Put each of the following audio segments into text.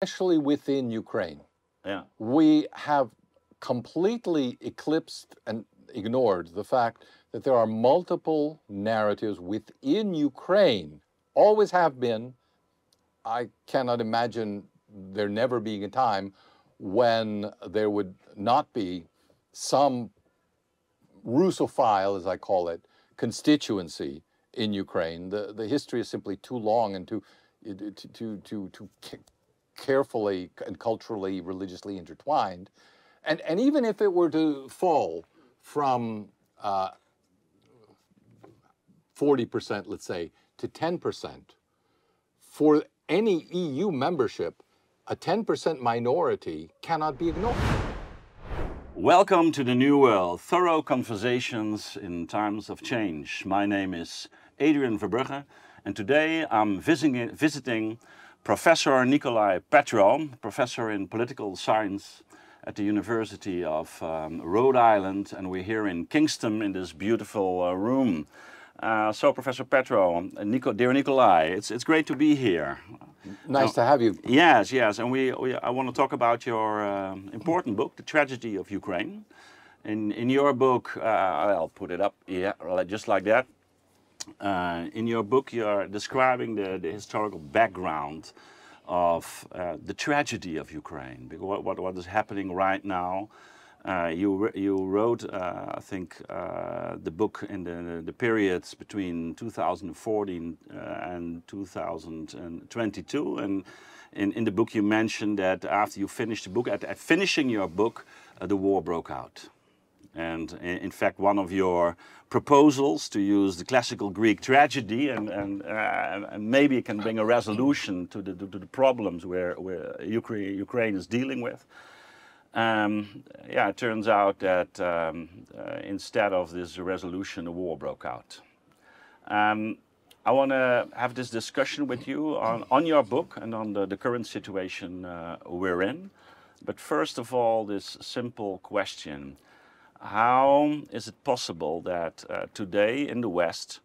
especially within Ukraine. Yeah. We have completely eclipsed and ignored the fact that there are multiple narratives within Ukraine, always have been. I cannot imagine there never being a time when there would not be some Russophile, as I call it, constituency in Ukraine. The history is simply too long and too carefully and culturally, religiously intertwined. And even if it were to fall from 40%, let's say, to 10%, for any EU membership, a 10% minority cannot be ignored. Welcome to the New World, thorough conversations in times of change. My name is Adrian Verbrugge, and today I'm visiting Professor Nicolai Petro, professor in political science at the University of Rhode Island, and we're here in Kingston in this beautiful room. So, Professor Petro, dear Nicolai, it's great to be here. Nice to have you. Yes, yes, and I want to talk about your important book, The Tragedy of Ukraine. In your book, I'll put it up, yeah, just like that. In your book, you're describing the historical background of the tragedy of Ukraine, what is happening right now. You wrote, I think, the book in the periods between 2014 and 2022, and in the book you mentioned that after you finished the book, at finishing your book, the war broke out. And in fact, one of your proposals to use the classical Greek tragedy and maybe it can bring a resolution to the problems where Ukraine is dealing with. Yeah, it turns out that instead of this resolution, a war broke out. I want to have this discussion with you on your book and on the current situation we're in. But first of all, this simple question. How is it possible that today in the West,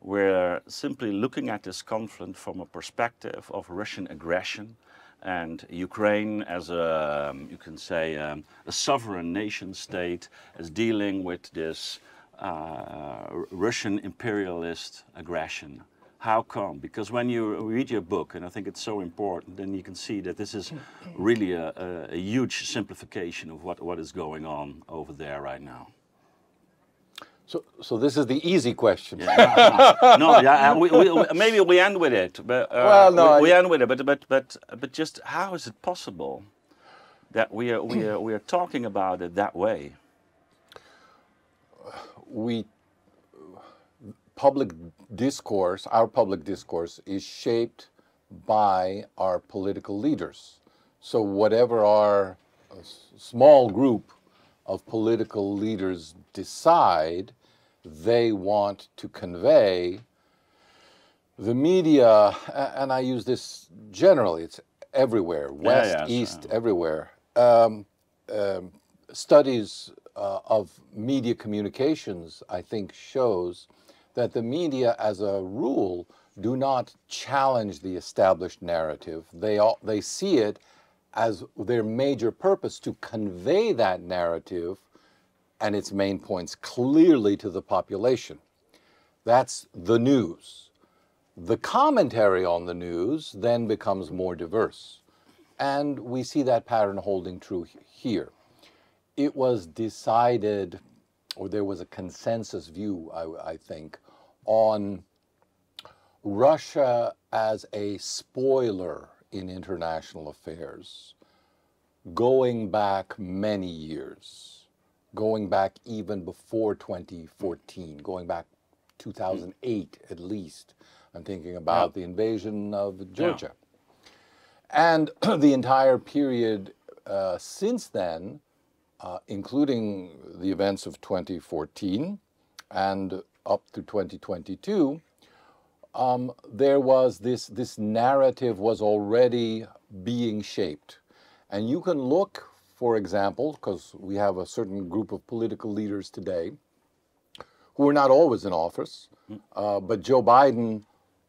we're simply looking at this conflict from a perspective of Russian aggression and Ukraine as a, you can say, a sovereign nation state as dealing with this Russian imperialist aggression? How come? Because when you read your book, and I think it's so important, then you can see that this is really a huge simplification of what is going on over there right now. So this is the easy question. Yeah, no, yeah, maybe we end with it. But, well, no, we end with it. But just how is it possible that we are talking about it that way? Public discourse, our public discourse is shaped by our political leaders. So whatever our small group of political leaders decide, they want to convey. The media, and I use this generally, it's everywhere, west, east, everywhere. Studies of media communications, I think, shows that the media, as a rule, do not challenge the established narrative. They see it as their major purpose to convey that narrative and its main points clearly to the population. That's the news. The commentary on the news then becomes more diverse. And we see that pattern holding true here. It was decided, or there was a consensus view, I think, on Russia as a spoiler in international affairs, going back many years, going back even before 2014, going back 2008 at least. I'm thinking about the invasion of Georgia. And the entire period since then, including the events of 2014 and up to 2022, there was this narrative was already being shaped. And you can look, for example, because we have a certain group of political leaders today who are not always in office, but Joe Biden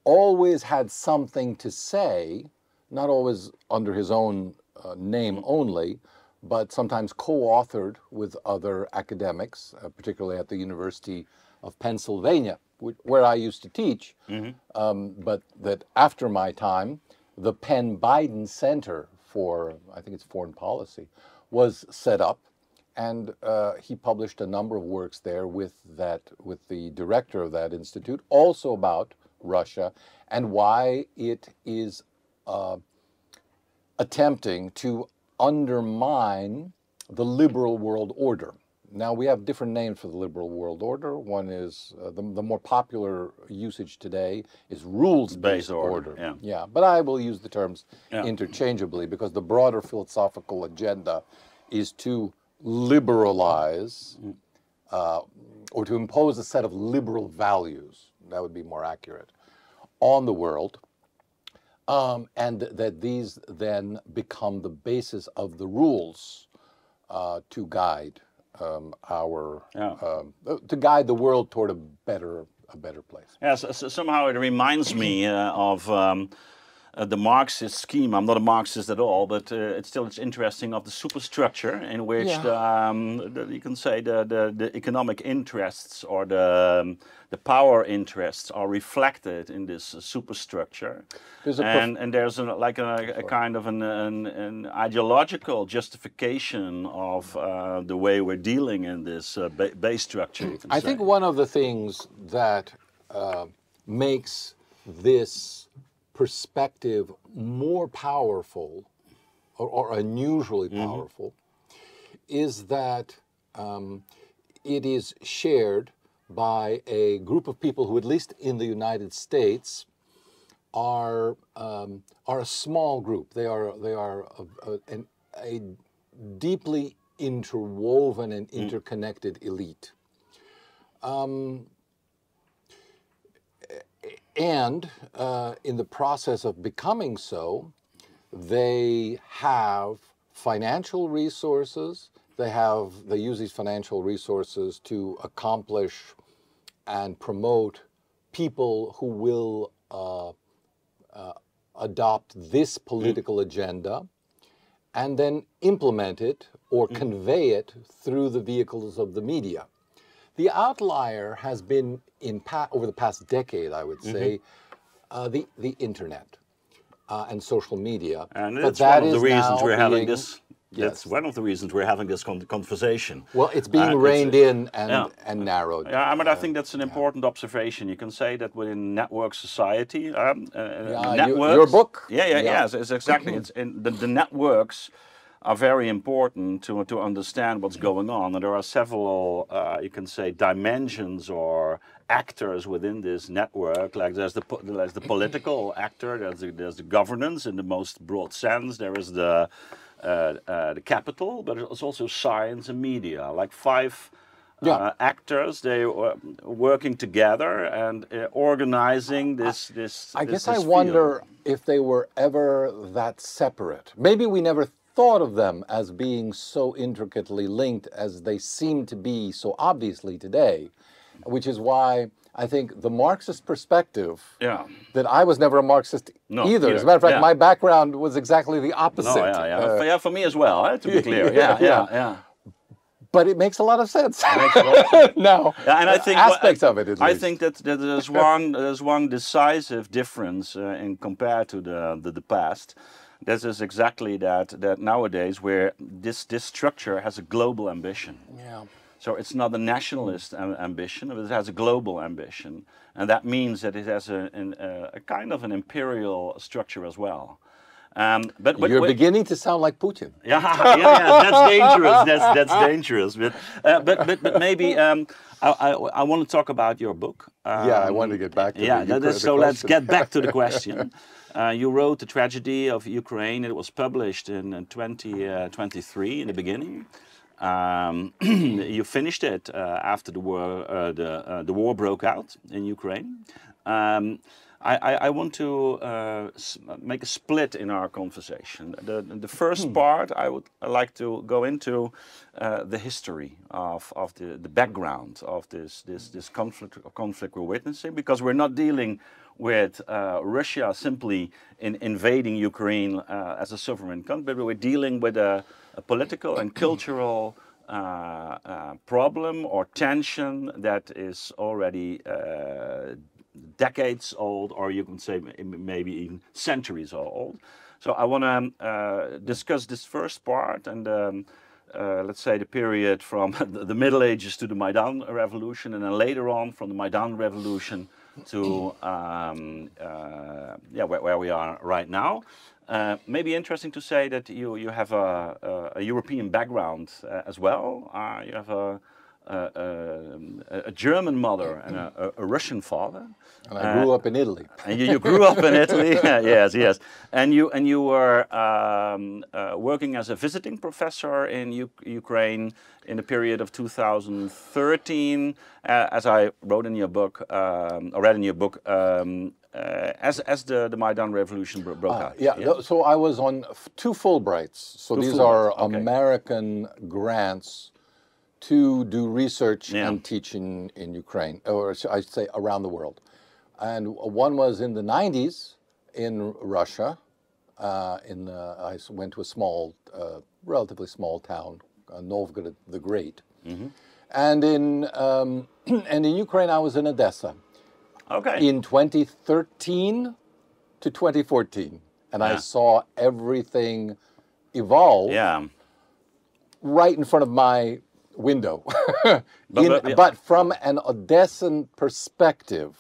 always had something to say not always under his own name only, but sometimes co-authored with other academics, particularly at the University of Pennsylvania, where I used to teach. But that after my time, the Penn-Biden Center for, I think it's foreign policy, was set up, and he published a number of works there with the director of that institute, also about Russia and why it is attempting to undermine the liberal world order. Now, we have different names for the liberal world order. One is, the more popular usage today is rules-based order. Yeah, but I will use the terms interchangeably, because the broader philosophical agenda is to liberalize or to impose a set of liberal values, that would be more accurate, on the world. And that these then become the basis of the rules to guide to guide the world toward a better place. Yeah, so somehow it reminds me of the Marxist scheme. I'm not a Marxist at all, but it's interesting, of the superstructure in which you can say the economic interests or the power interests are reflected in this superstructure. And there's like a kind of an ideological justification of the way we're dealing in this base structure. I think one of the things that makes this perspective more powerful or unusually powerful is that it is shared by a group of people who, at least in the United States, are a small group. They are a deeply interwoven and interconnected elite. And in the process of becoming so, they have financial resources. They use these financial resources to accomplish and promote people who will adopt this political agenda and then implement it or convey it through the vehicles of the media. The outlier has been, over the past decade, I would say, the internet and social media. And that's one of the reasons we're having this. That's one of the reasons we're having this conversation. Well, it's being reined in and narrowed. Yeah, but I think that's an important observation. You can say that within network society, networks. Your book. Yes, it's exactly. It's in the networks are very important to understand what's going on, and there are several, you can say, dimensions or actors within this network. Like there's the political actor, there's the governance in the most broad sense. There is the capital, but it's also science and media. Like five actors, they are working together and organizing this. I guess I wonder if they were ever that separate. Maybe we never thought of them as being so intricately linked as they seem to be so obviously today, which is why I think the Marxist perspective, that I was never a Marxist either. As a matter of fact, my background was exactly the opposite. For me as well, to be clear. But it makes a lot of sense now. And I think aspects of it. I think that there's one decisive difference in compared to the past. This is exactly that nowadays, where this structure has a global ambition. So it's not a nationalist ambition, but it has a global ambition, and that means that it has a kind of an imperial structure as well. But you're beginning to sound like Putin. That's dangerous. That's dangerous. But maybe I want to talk about your book. I want to get back to so let's get back to the question. You wrote The Tragedy of Ukraine. It was published in 2023 in the beginning. You finished it after the war broke out in Ukraine. I want to make a split in our conversation. The first part, I would like to go into the history of the background of this conflict we're witnessing, because we're not dealing with Russia simply invading Ukraine as a sovereign country, but we're dealing with a political and cultural problem or tension that is already decades old, or you can say maybe even centuries old. So I want to discuss this first part, and let's say the period from the Middle Ages to the Maidan Revolution, and then later on from the Maidan Revolution to where we are right now. Maybe interesting to say that you have a European background as well. You have a German mother and a Russian father. And I grew up in Italy. And you grew up in Italy, yes. And you were working as a visiting professor in Ukraine in the period of 2013, as I wrote in your book, or read in your book, as the Maidan Revolution broke out. So I was on 2 Fulbrights. So these are American grants to do research and teach in Ukraine, or I should say around the world. And one was in the 90s in Russia. I went to a small, relatively small town, Novgorod the Great. And in Ukraine, I was in Odessa. In 2013 to 2014, and I saw everything evolve right in front of my window, but from an Odessan perspective,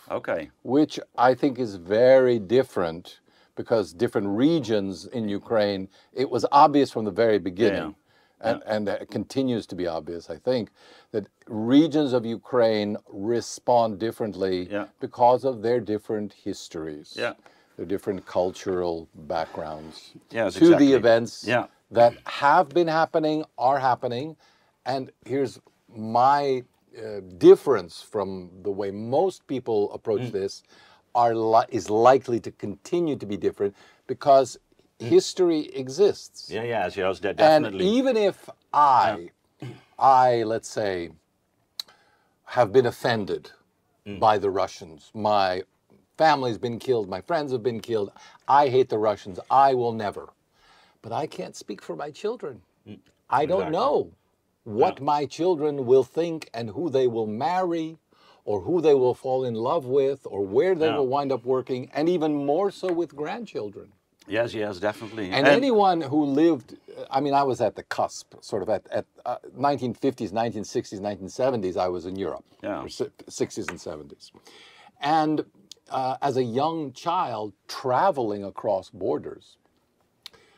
which I think is very different, because different regions in Ukraine, it was obvious from the very beginning, and it continues to be obvious, I think, that regions of Ukraine respond differently because of their different histories, their different cultural backgrounds to the events that have been happening, are happening. And here's my difference from the way most people approach this is likely to continue to be different, because history exists. Yes, definitely. And even if I, let's say, have been offended by the Russians, my family's been killed, my friends have been killed, I hate the Russians, I will never. But I can't speak for my children. I don't know what my children will think and who they will marry, or who they will fall in love with, or where they will wind up working, and even more so with grandchildren. Yes, definitely. And anyone who lived, I mean, I was at the cusp, sort of at 1950s, 1960s, 1970s, I was in Europe, 60s and 70s. And as a young child traveling across borders,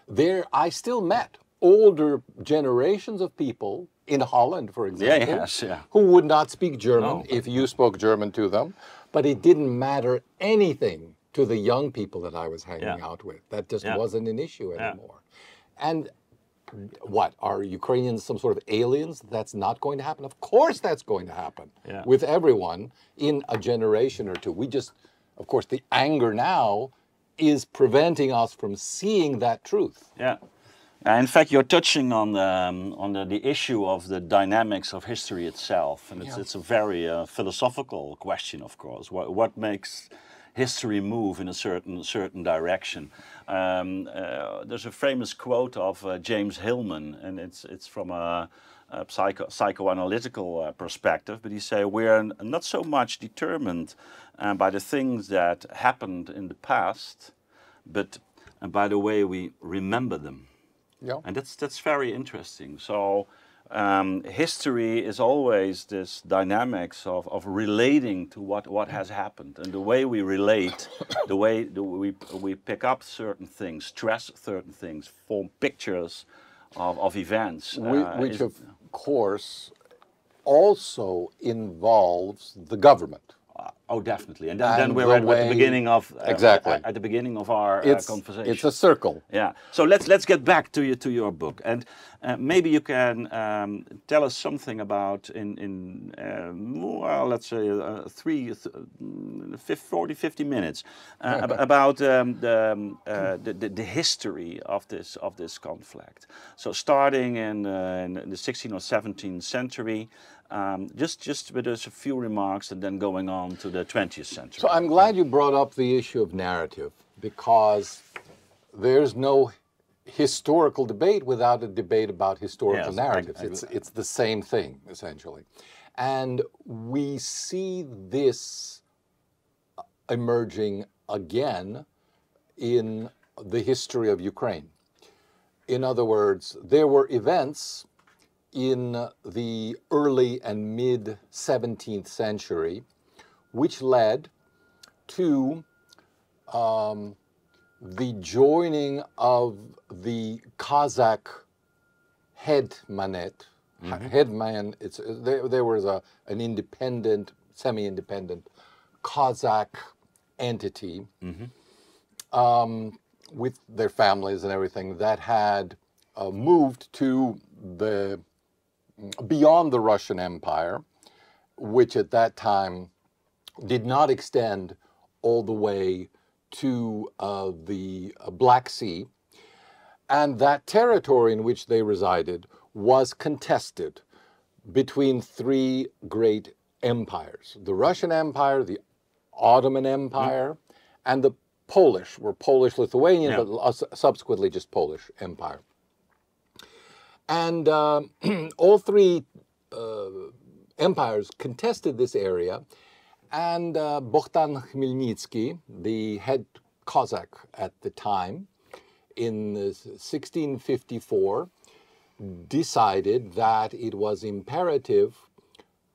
there I still met older generations of people in Holland, for example, who would not speak German if you spoke German to them, but it didn't matter anything to the young people that I was hanging out with. That just wasn't an issue anymore. And what, are Ukrainians some sort of aliens? That's not going to happen? Of course that's going to happen with everyone in a generation or two. We just, of course, the anger now is preventing us from seeing that truth. In fact, you're touching on the issue of the dynamics of history itself, and it's a very philosophical question, of course. What makes history move in a certain direction? There's a famous quote of James Hillman, and it's from a psychoanalytical perspective, but he say we're not so much determined by the things that happened in the past, but by the way we remember them. And that's very interesting. So history is always this dynamics of relating to what has happened, and the way we relate, the way we pick up certain things, stress certain things, form pictures of events. Which of course also involves the government. Oh, definitely. And then we're at the beginning of at the beginning of our conversation. It's a circle. Yeah. So let's get back to your book, and maybe you can tell us something about well, let's say 40-50 minutes about the history of this conflict. So starting in the 16th or 17th century. Just with us a few remarks and then going on to the 20th century. So I'm glad you brought up the issue of narrative, because there's no historical debate without a debate about historical narratives. It's the same thing, essentially. And we see this emerging again in the history of Ukraine. In other words, there were events in the early and mid-17th century, which led to the joining of the Kazakh headmanate. Headman, there was an independent, semi-independent Kazakh entity with their families and everything that had moved to beyond the Russian Empire, which at that time did not extend all the way to the Black Sea. And that territory in which they resided was contested between three great empires: the Russian Empire, the Ottoman Empire, and the Polish, were Polish-Lithuanian, but subsequently just Polish Empire. And all three empires contested this area, and Bogdan Khmelnytsky, the head Cossack at the time, in 1654, decided that it was imperative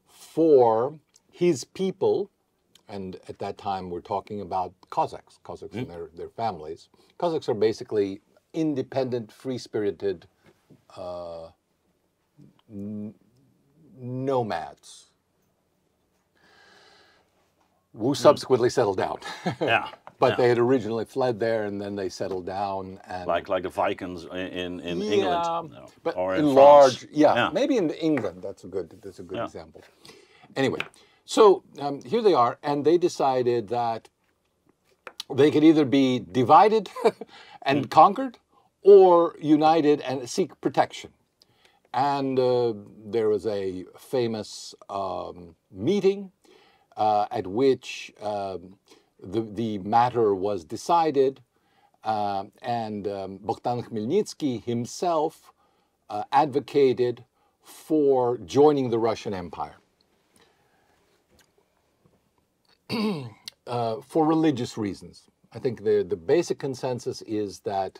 for his people, and at that time we're talking about Cossacks and their families. Cossacks are basically independent, free-spirited nomads who subsequently settled down. But they had originally fled there, and then they settled down. And like the Vikings in England, but or in France. large, maybe in England. That's a good example. Anyway, so here they are, and they decided that they could either be divided and conquered, or united and seek protection. And there was a famous meeting at which the matter was decided, and Bogdan Khmelnytsky himself advocated for joining the Russian Empire for religious reasons. I think the basic consensus is that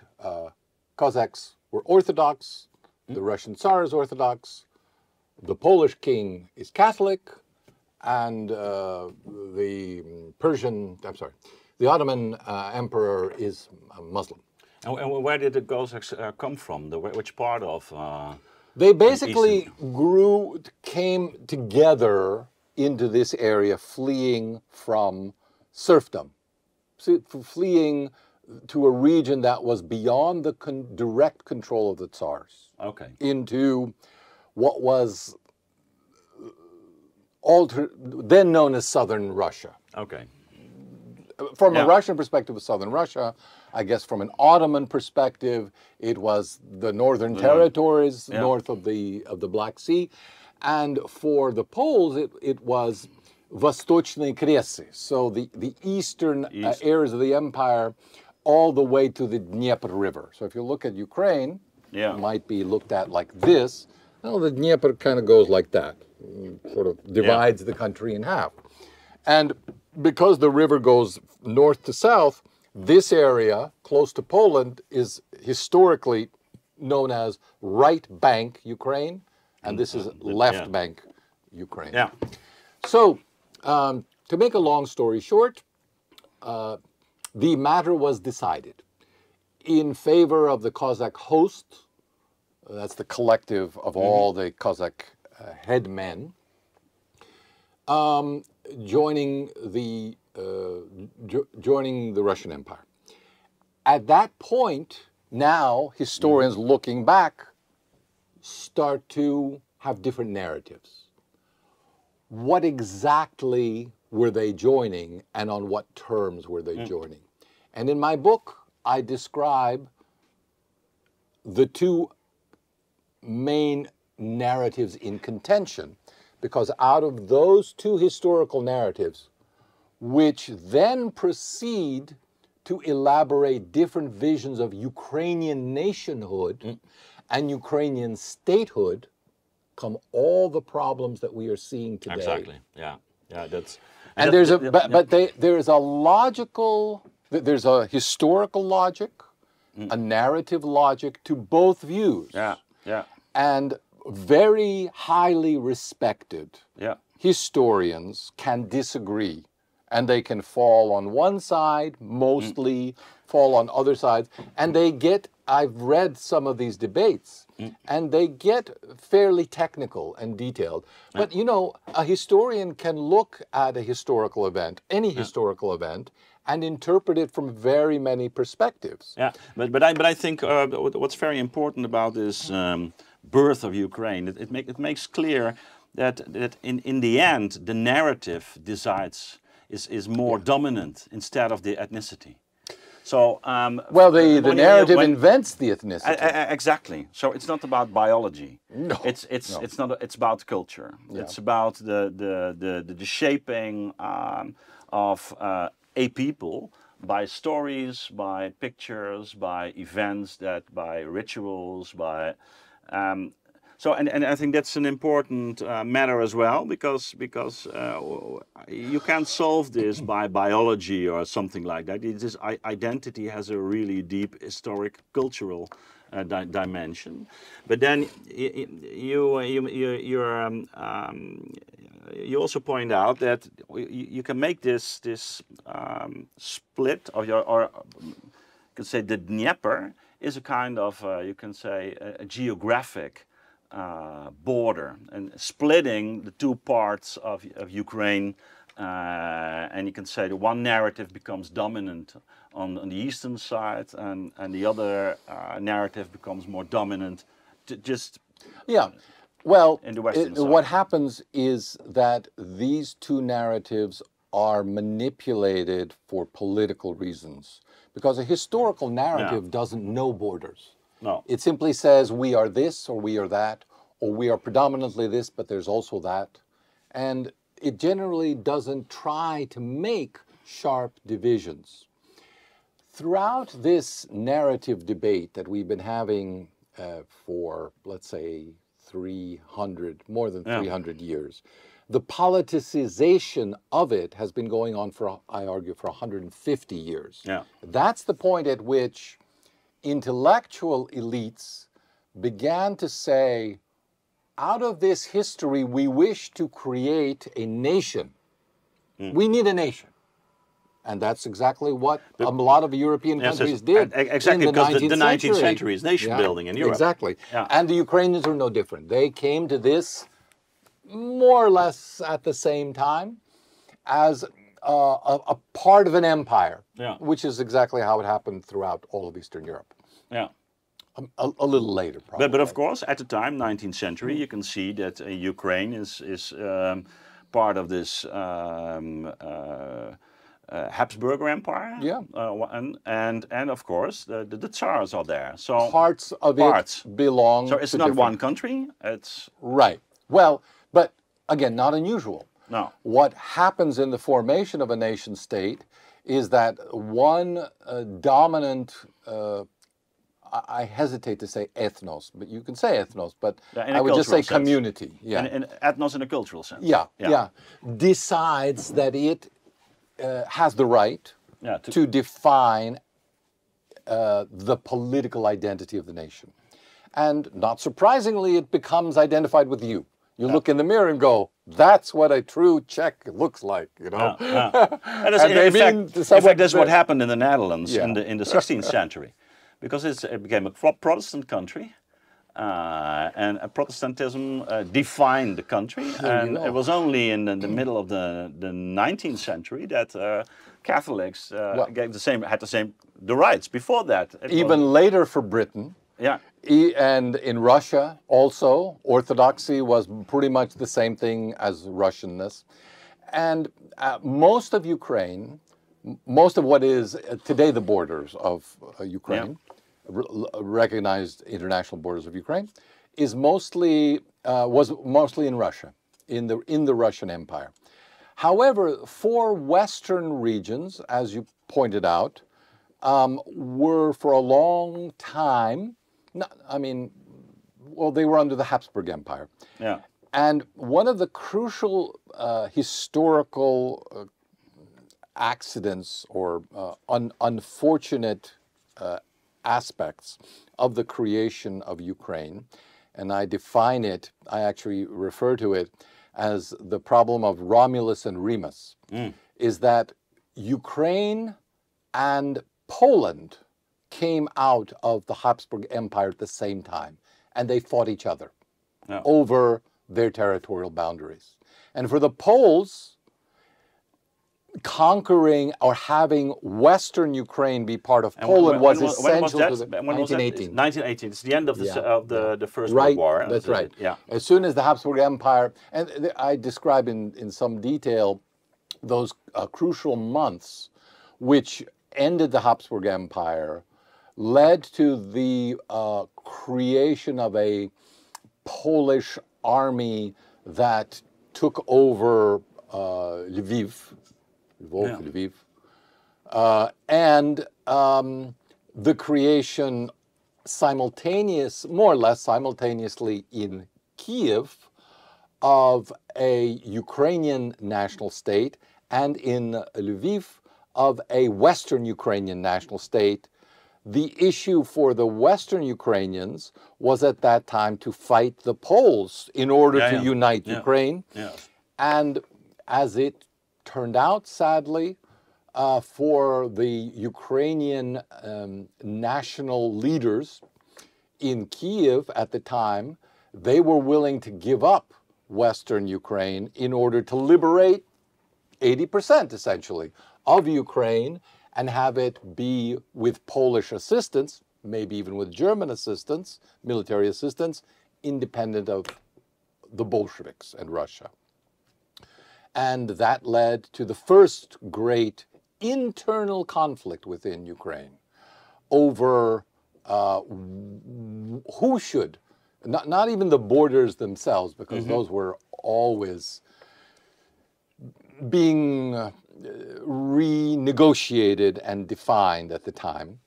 Cossacks were Orthodox, the Russian Tsar is Orthodox, the Polish king is Catholic, and the Ottoman emperor is Muslim. And where did the Cossacks come from? Which part of? They basically came together into this area, fleeing from serfdom, fleeing to a region that was beyond the direct control of the Tsars. Okay. Into what was then known as Southern Russia. Okay. From a Russian perspective, of Southern Russia, I guess from an Ottoman perspective, it was the northern territories north of the Black Sea, and for the Poles, it was Vostochny Kresy, so the eastern areas of the empire, all the way to the Dnieper River. So if you look at Ukraine, it might be looked at like this. Well, the Dnieper kind of goes like that, sort of divides the country in half. And because the river goes north to south, this area close to Poland is historically known as right bank Ukraine, and this is left bank Ukraine. Yeah. So, to make a long story short, the matter was decided in favor of the Cossack host. That's the collective of all the Cossack headmen. joining the Russian Empire. At that point, now historians looking back start to have different narratives. What exactly were they joining, and on what terms were they joining? And in my book, I describe the two main narratives in contention, because out of those two historical narratives, which then proceed to elaborate different visions of Ukrainian nationhood and Ukrainian statehood, come all the problems that we are seeing today. Exactly. Yeah. Yeah. That's. And there's a there's a logical, there's a historical logic, a narrative logic to both views. Yeah. Yeah. And very highly respected historians can disagree, and they can fall on one side, mostly fall on other sides, and they get, I've read some of these debates, and they get fairly technical and detailed. But you know, a historian can look at a historical event, any historical event, and interpret it from very many perspectives. Yeah, but I think what's very important about this birth of Ukraine, it makes clear that in the end the narrative decides is more dominant instead of the ethnicity. So well, the narrative invents the ethnicity. Exactly. So it's not about biology. No, it's not. It's about culture. Yeah. It's about the shaping of a people by stories, by pictures, by events, by rituals, by. So I think that's an important matter as well, because you can't solve this by biology or something like that. It is, identity has a really deep historic, cultural dimension. But then you also point out that you can make this split of you can say the Dnieper is a kind of you can say a geographic border, and splitting the two parts of Ukraine, and you can say the one narrative becomes dominant on the eastern side, and the other narrative becomes more dominant well, in the western side. What happens is that these two narratives are manipulated for political reasons, because a historical narrative doesn't know borders. No. It simply says we are this or we are that, or we are predominantly this, but there's also that. And it generally doesn't try to make sharp divisions. Throughout this narrative debate that we've been having for, let's say, more than 300 years, the politicization of it has been going on for, I argue, for 150 years. Yeah. That's the point at which intellectual elites began to say, out of this history, we wish to create a nation. We need a nation. And that's exactly what a lot of European countries did. Exactly, in the because 19th the 19th century is nation building in Europe. Exactly. Yeah. And the Ukrainians are no different. They came to this more or less at the same time as a part of an empire, which is exactly how it happened throughout all of Eastern Europe. Yeah. A little later, probably. But of course, at the time, 19th century, you can see that Ukraine is part of this Habsburg Empire. Yeah. And of course, the Tsars are there. So parts of it belong. So it's to not different... one country. It's right. Well, but again, not unusual. No. What happens in the formation of a nation state is that one dominant. I hesitate to say ethnos, but you can say ethnos, but I would just say sense. Community. Yeah. And ethnos in a cultural sense. Yeah. Decides that it has the right to define the political identity of the nation. And not surprisingly, it becomes identified with you. You look in the mirror and go, that's what a true Czech looks like, you know. And in fact, that's what happened in the Netherlands in the 16th century. Because it became a Protestant country, and Protestantism defined the country. And it was only in the middle of the 19th century that Catholics had the rights. Before that, even later for Britain. Yeah. And in Russia also, Orthodoxy was pretty much the same thing as Russianness. And most of Ukraine, most of what is today the borders of Ukraine, recognized international borders of Ukraine, is mostly was mostly in Russia, in the Russian Empire. However, 4 Western regions, as you pointed out, were for a long time. They were under the Habsburg Empire. Yeah. And one of the crucial historical accidents or unfortunate aspects of the creation of Ukraine, and I actually refer to it as the problem of Romulus and Remus, is that Ukraine and Poland came out of the Habsburg Empire at the same time, and they fought each other over their territorial boundaries. And for the Poles, conquering or having Western Ukraine be part of Poland was essential to the 1918. 1918. It's the end of the First World War. That's right. Yeah. As soon as the Habsburg Empire, and I describe in some detail those crucial months which ended the Habsburg Empire, led to the creation of a Polish army that took over Lviv, and the creation more or less simultaneously in Kiev of a Ukrainian national state, and in Lviv of a Western Ukrainian national state. The issue for the Western Ukrainians was at that time to fight the Poles in order to unite Ukraine. Yeah. And as it turned out, sadly, for the Ukrainian national leaders in Kiev at the time, they were willing to give up Western Ukraine in order to liberate 80% essentially of Ukraine and have it be with Polish assistance, maybe even with German assistance, military assistance, independent of the Bolsheviks and Russia. And that led to the first great internal conflict within Ukraine over who should, not even the borders themselves, because those were always being renegotiated and defined at the time,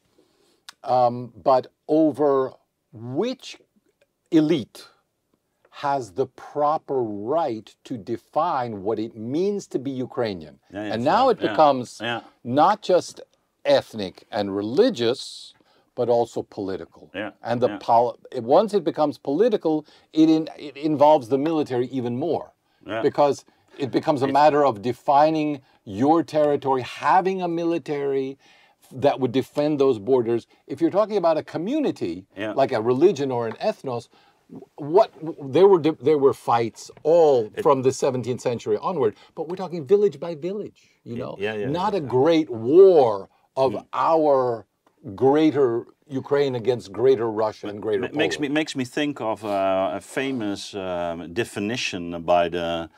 but over which elite has the proper right to define what it means to be Ukrainian. And now it becomes not just ethnic and religious, but also political. And once it becomes political, it involves the military even more, because it becomes a matter of defining your territory, having a military that would defend those borders. If you're talking about a community, like a religion or an ethnos, there were fights all from the 17th century onward, but we're talking village by village, not a great war of our greater Ukraine against greater Russia and greater Poland. Makes me think of a famous definition by the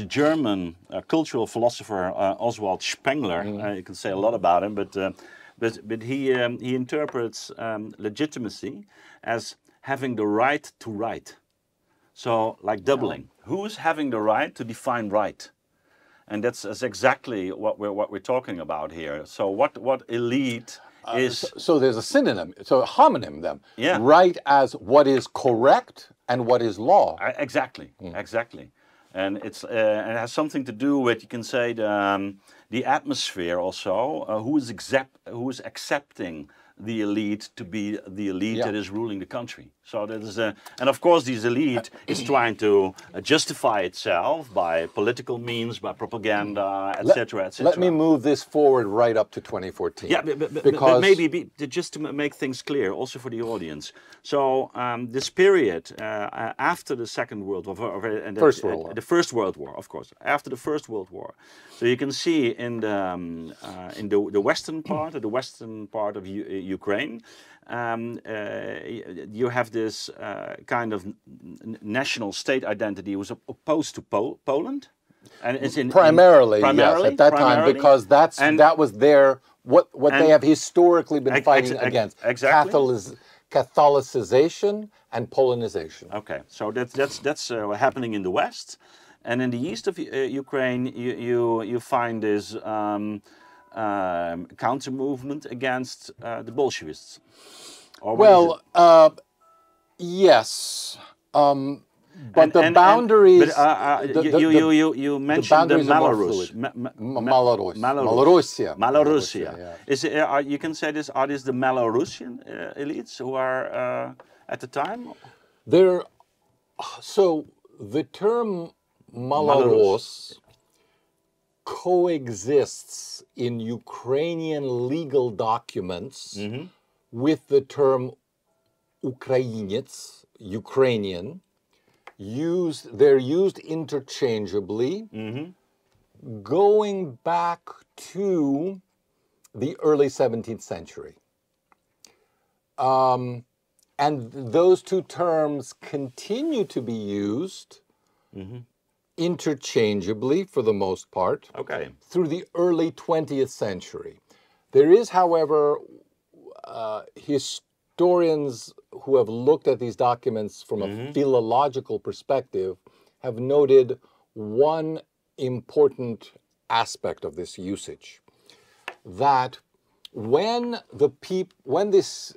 German cultural philosopher Oswald Spengler. You can say a lot about him, but he interprets legitimacy as having the right to write. So, like doubling, who is having the right to define right? And that's exactly what we're talking about here. So, what elite is? So there's a synonym, so a homonym then. Right as what is correct and what is law. Exactly, exactly. And it has something to do with, you can say, the atmosphere also. Who is accepting the elite to be the elite Yeah. that is ruling the country. So that is and of course this elite is trying to justify itself by political means, by propaganda, etc., etc. Let me move this forward right up to 2014. Yeah, but because maybe just to make things clear, also for the audience. So this period after the Second World War, and First World War. the First World War, of course, after the First World War. So you can see in the western part of Ukraine, you have this kind of national state identity was opposed to Poland. And it's primarily, yes, at that time, because that was their what they have historically been fighting against. Exactly. Catholicization and Polonization. Okay, so that's happening in the west, and in the east of Ukraine, you find this counter movement against the Bolsheviks. Well, yes. But the boundaries. You mentioned the Belarus. Malorussia. Yeah. Is it, you can say this. Are these the Belarusian elites who are at the time? So the term Malarus coexists in Ukrainian legal documents with the term Ukrainets, Ukrainian. They're used interchangeably, going back to the early 17th century. And those two terms continue to be used interchangeably for the most part through the early 20th century. There is, however, historians who have looked at these documents from a philological perspective have noted one important aspect of this usage, that when this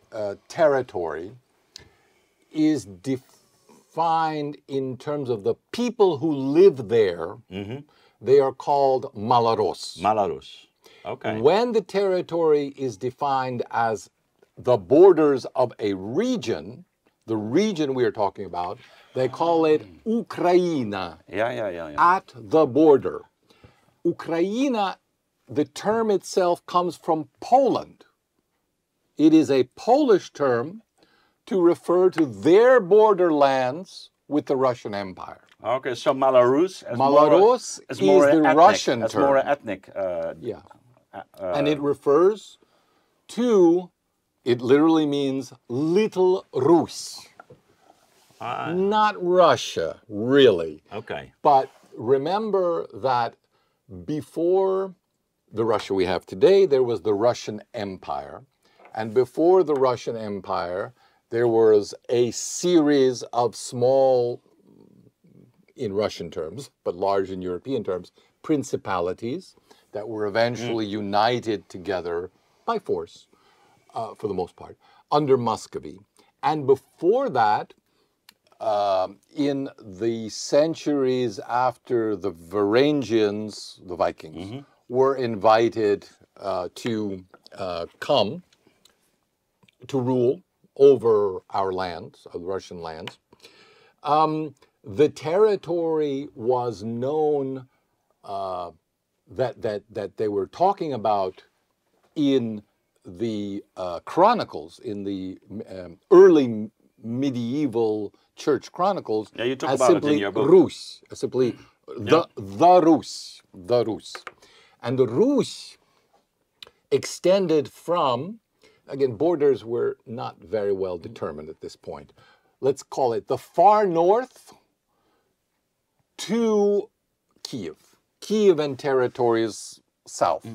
territory is defined in terms of the people who live there, they are called Malarus. Malarus. Okay. When the territory is defined as the borders of a region, the region we are talking about, they call it Ukraina. Yeah. At the border. Ukraina, the term itself comes from Poland. It is a Polish term to refer to their borderlands with the Russian Empire. Okay, so Malarus is the ethnic, Russian term. It's more ethnic. And it refers to, it literally means Little Rus. Not Russia, really. Okay. But remember that before the Russia we have today, there was the Russian Empire. And before the Russian Empire, there was a series of small, in Russian terms, but large in European terms, principalities that were eventually united together by force, for the most part, under Muscovy. And before that, in the centuries after the Varangians, the Vikings, were invited to come to rule over our lands, the Russian lands, the territory was known that they were talking about in the chronicles, in the early medieval church chronicles, you talk as about simply it in your book. Rus, simply the Rus. And the Rus extended from, again, borders were not very well determined at this point. Let's call it the far north to Kiev. Kiev and territories south.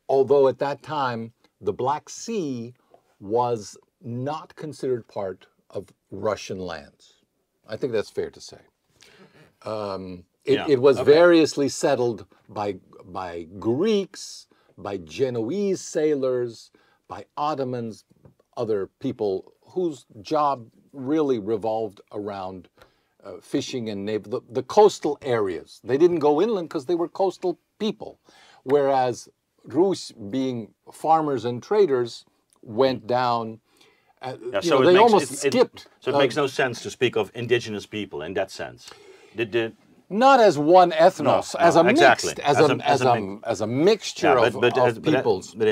Although at that time, the Black Sea was not considered part of Russian lands. I think that's fair to say. It was variously settled by Greeks, by Genoese sailors, by Ottomans, other people whose job really revolved around fishing and naval, the coastal areas. They didn't go inland because they were coastal people, whereas Rus, being farmers and traders, went down. Yeah, You know, they almost skipped. So it makes no sense to speak of indigenous people in that sense. Not as one ethnos, No, as a exactly. mixed, as a mixture of peoples. But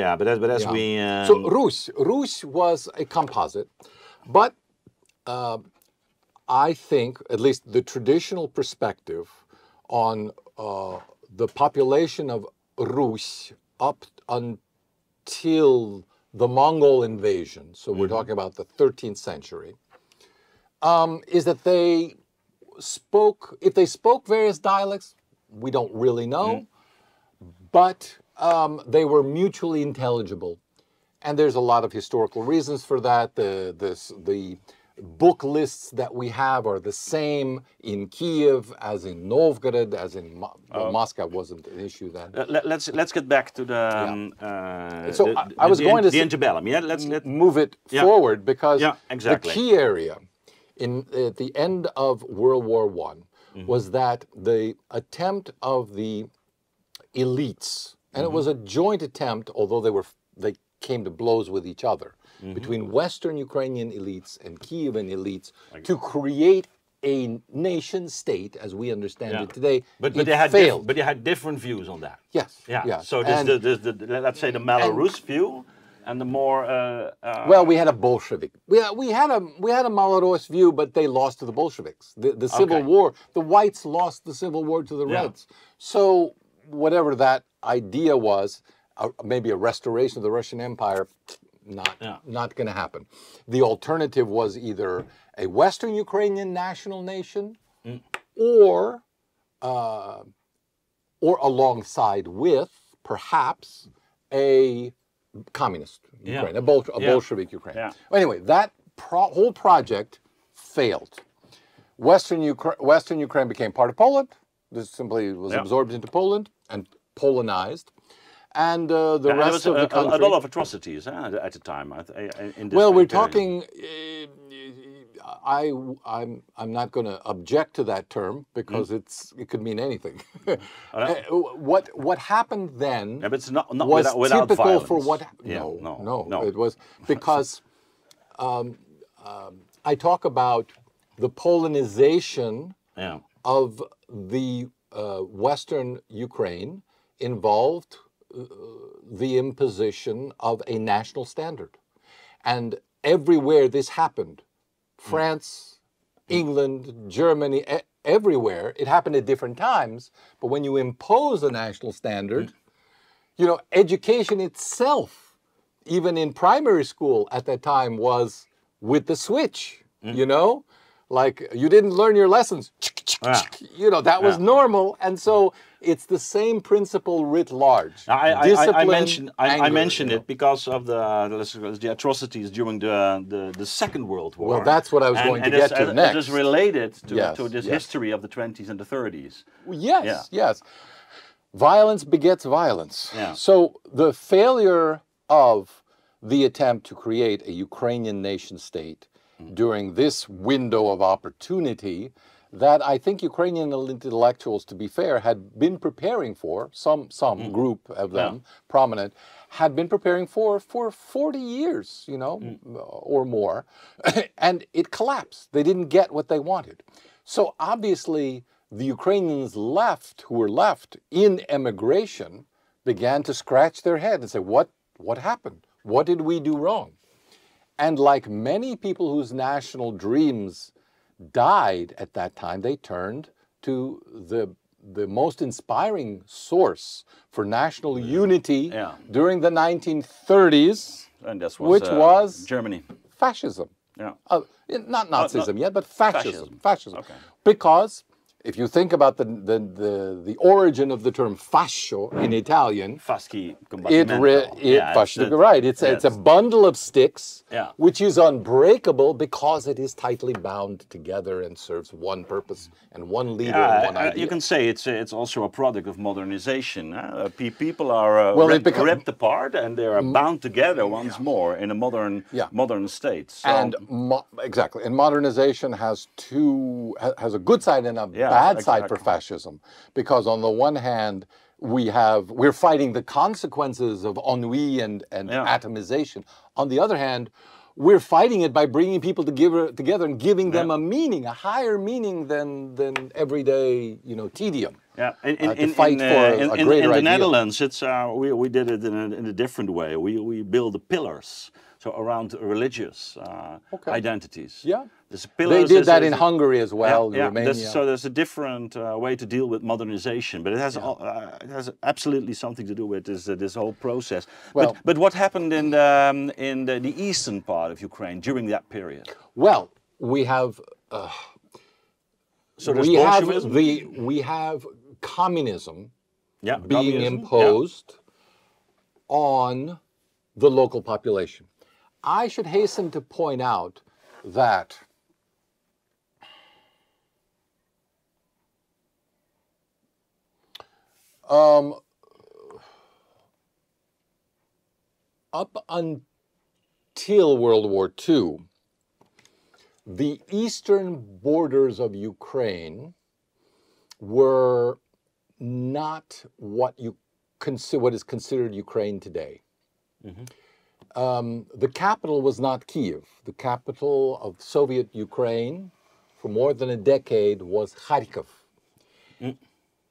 as we so Rus was a composite, but I think at least the traditional perspective on the population of Rus up until the Mongol invasion, so we're talking about the 13th century, is that they spoke, if they spoke various dialects, we don't really know, but they were mutually intelligible. And there's a lot of historical reasons for that. The book lists that we have are the same in Kiev as in Novgorod, as in Moscow wasn't an issue then. Let's get back to the I was going to the antebellum. Yeah, let's move it forward because exactly. the key area at the end of World War I was that the attempt of the elites, and it was a joint attempt, although they came to blows with each other, between Western Ukrainian elites and Kievan elites to create a nation state as we understand it today. But they had failed. But they had different views on that. Yes. Yeah. So there's the let's say the Belarus view and the more well, we had a Bolshevik. We had a Belarus view, but they lost to the Bolsheviks. The Civil War, the whites lost the Civil War to the Reds. So whatever that idea was, maybe a restoration of the Russian Empire, not going to happen. The alternative was either a Western Ukrainian national nation, or alongside with perhaps a communist Ukraine, a Bolshevik Ukraine. Yeah. Anyway, that whole project failed. Western Ukraine became part of Poland. This simply was absorbed into Poland and Polonized. And the rest of the country. A lot of atrocities at the time. Well, we're talking. I'm not going to object to that term because it could mean anything. What happened then? Yeah, but it's not was without typical violence. for what? No. It was because I talk about the Polonization of the Western Ukraine involved the imposition of a national standard. And everywhere this happened, France, England, Germany, everywhere, it happened at different times, but when you impose a national standard, you know, education itself, even in primary school at that time, was with the switch, you know? Like, you didn't learn your lessons, you know, that was normal, and so it's the same principle writ large. I mentioned it because of the atrocities during the Second World War. Well, that's what I was going to get to next. It is related to this history of the 20s and the 30s. Yes. Violence begets violence. Yeah. So the failure of the attempt to create a Ukrainian nation state during this window of opportunity that I think Ukrainian intellectuals, to be fair, had been preparing for, some group of them, prominent, had been preparing for 40 years, you know, or more, and it collapsed. They didn't get what they wanted. So obviously the Ukrainians who were left in emigration, began to scratch their head and say, what happened? What did we do wrong? And like many people whose national dreams died at that time, they turned to the most inspiring source for national unity during the 1930s, and this was, which was Germany. Fascism. Yeah. Not Nazism yet, but fascism. Okay. Because if you think about the origin of the term fascio in Italian, it's a bundle of sticks which is unbreakable because it is tightly bound together and serves one purpose and one leader and one idea. You can say it's also a product of modernization. People are ripped apart and they are bound together once more in a modern state. So. And exactly, and modernization has a good side and a bad side for fascism, because on the one hand, we're fighting the consequences of ennui and atomization. On the other hand, we're fighting it by bringing people together and giving them a meaning, a higher meaning than everyday, tedium. Yeah, to fight for a greater in the ideal. Netherlands, it's we did it in a different way. We build the pillars, so around religious identities. Yeah, Pillars they did that in Hungary as well, Romania. So there's a different way to deal with modernization, but it has absolutely something to do with this whole process. Well, but what happened in the eastern part of Ukraine during that period? Well, we have. So there's Bolshevism? We have communism being communism, imposed on the local population. I should hasten to point out that up until World War II, the eastern borders of Ukraine were not what is considered Ukraine today. The capital was not Kiev. The capital of Soviet Ukraine for more than a decade was Kharkiv.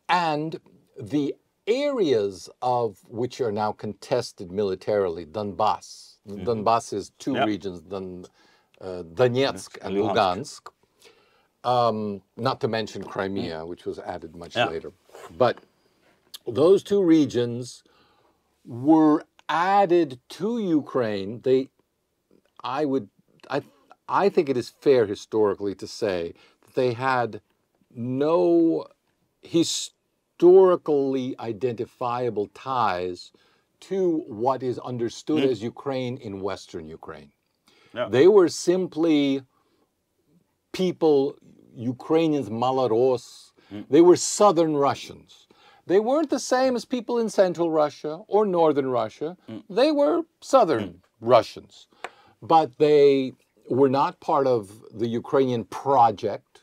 And the areas of which are now contested militarily, Donbass. Donbass is two regions, Donetsk and Lugansk. Not to mention Crimea, which was added much later. But those two regions were added to Ukraine. I think it is fair historically to say that they had no historically identifiable ties to what is understood as Ukraine in Western Ukraine. They were simply people, Ukrainians, Malaros. They were Southern Russians. They weren't the same as people in Central Russia or Northern Russia. They were Southern Russians. But they were not part of the Ukrainian project.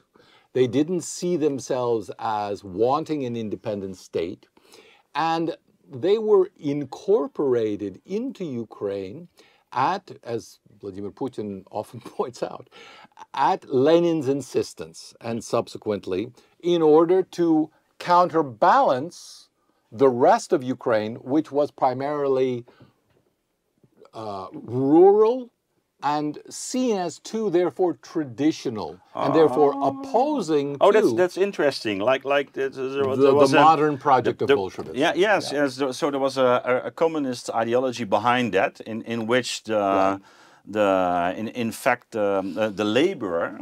They didn't see themselves as wanting an independent state. And they were incorporated into Ukraine at, as Vladimir Putin often points out, at Lenin's insistence, and subsequently, in order to counterbalance the rest of Ukraine, which was primarily rural and seen as too, therefore, traditional, and therefore opposing to that's interesting. Like the modern project of Bolshevism. Yes. So there was a communist ideology behind that, in which in fact the laborer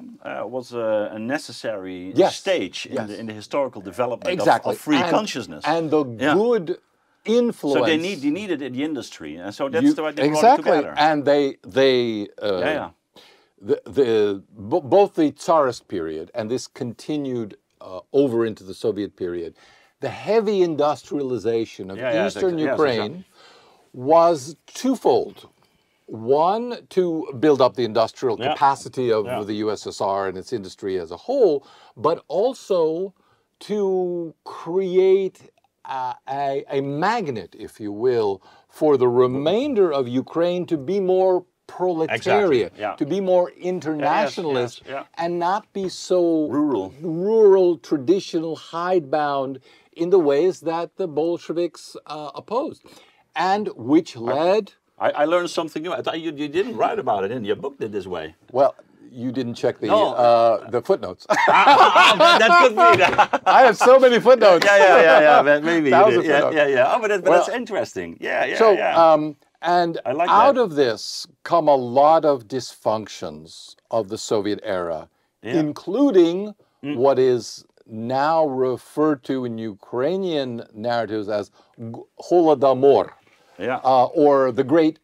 was a necessary stage in the historical development of free consciousnse and the good influence. So they needed the industry, and so that's why they brought it together. And both the Tsarist period and this continued over into the Soviet period, the heavy industrialization of Eastern Ukraine was twofold. One, to build up the industrial capacity of the USSR and its industry as a whole, but also to create a magnet, if you will, for the remainder of Ukraine to be more proletariat, to be more internationalist, and not be so rural, traditional, hidebound in the ways that the Bolsheviks opposed, and which led... I learned something new. I thought you didn't write about it in your book this way. Well, you didn't check the footnotes. That could be that. I have so many footnotes. But maybe you did. Oh, but that's interesting. And I like out of this come a lot of dysfunctions of the Soviet era, including what is now referred to in Ukrainian narratives as Holodomor. Or the great,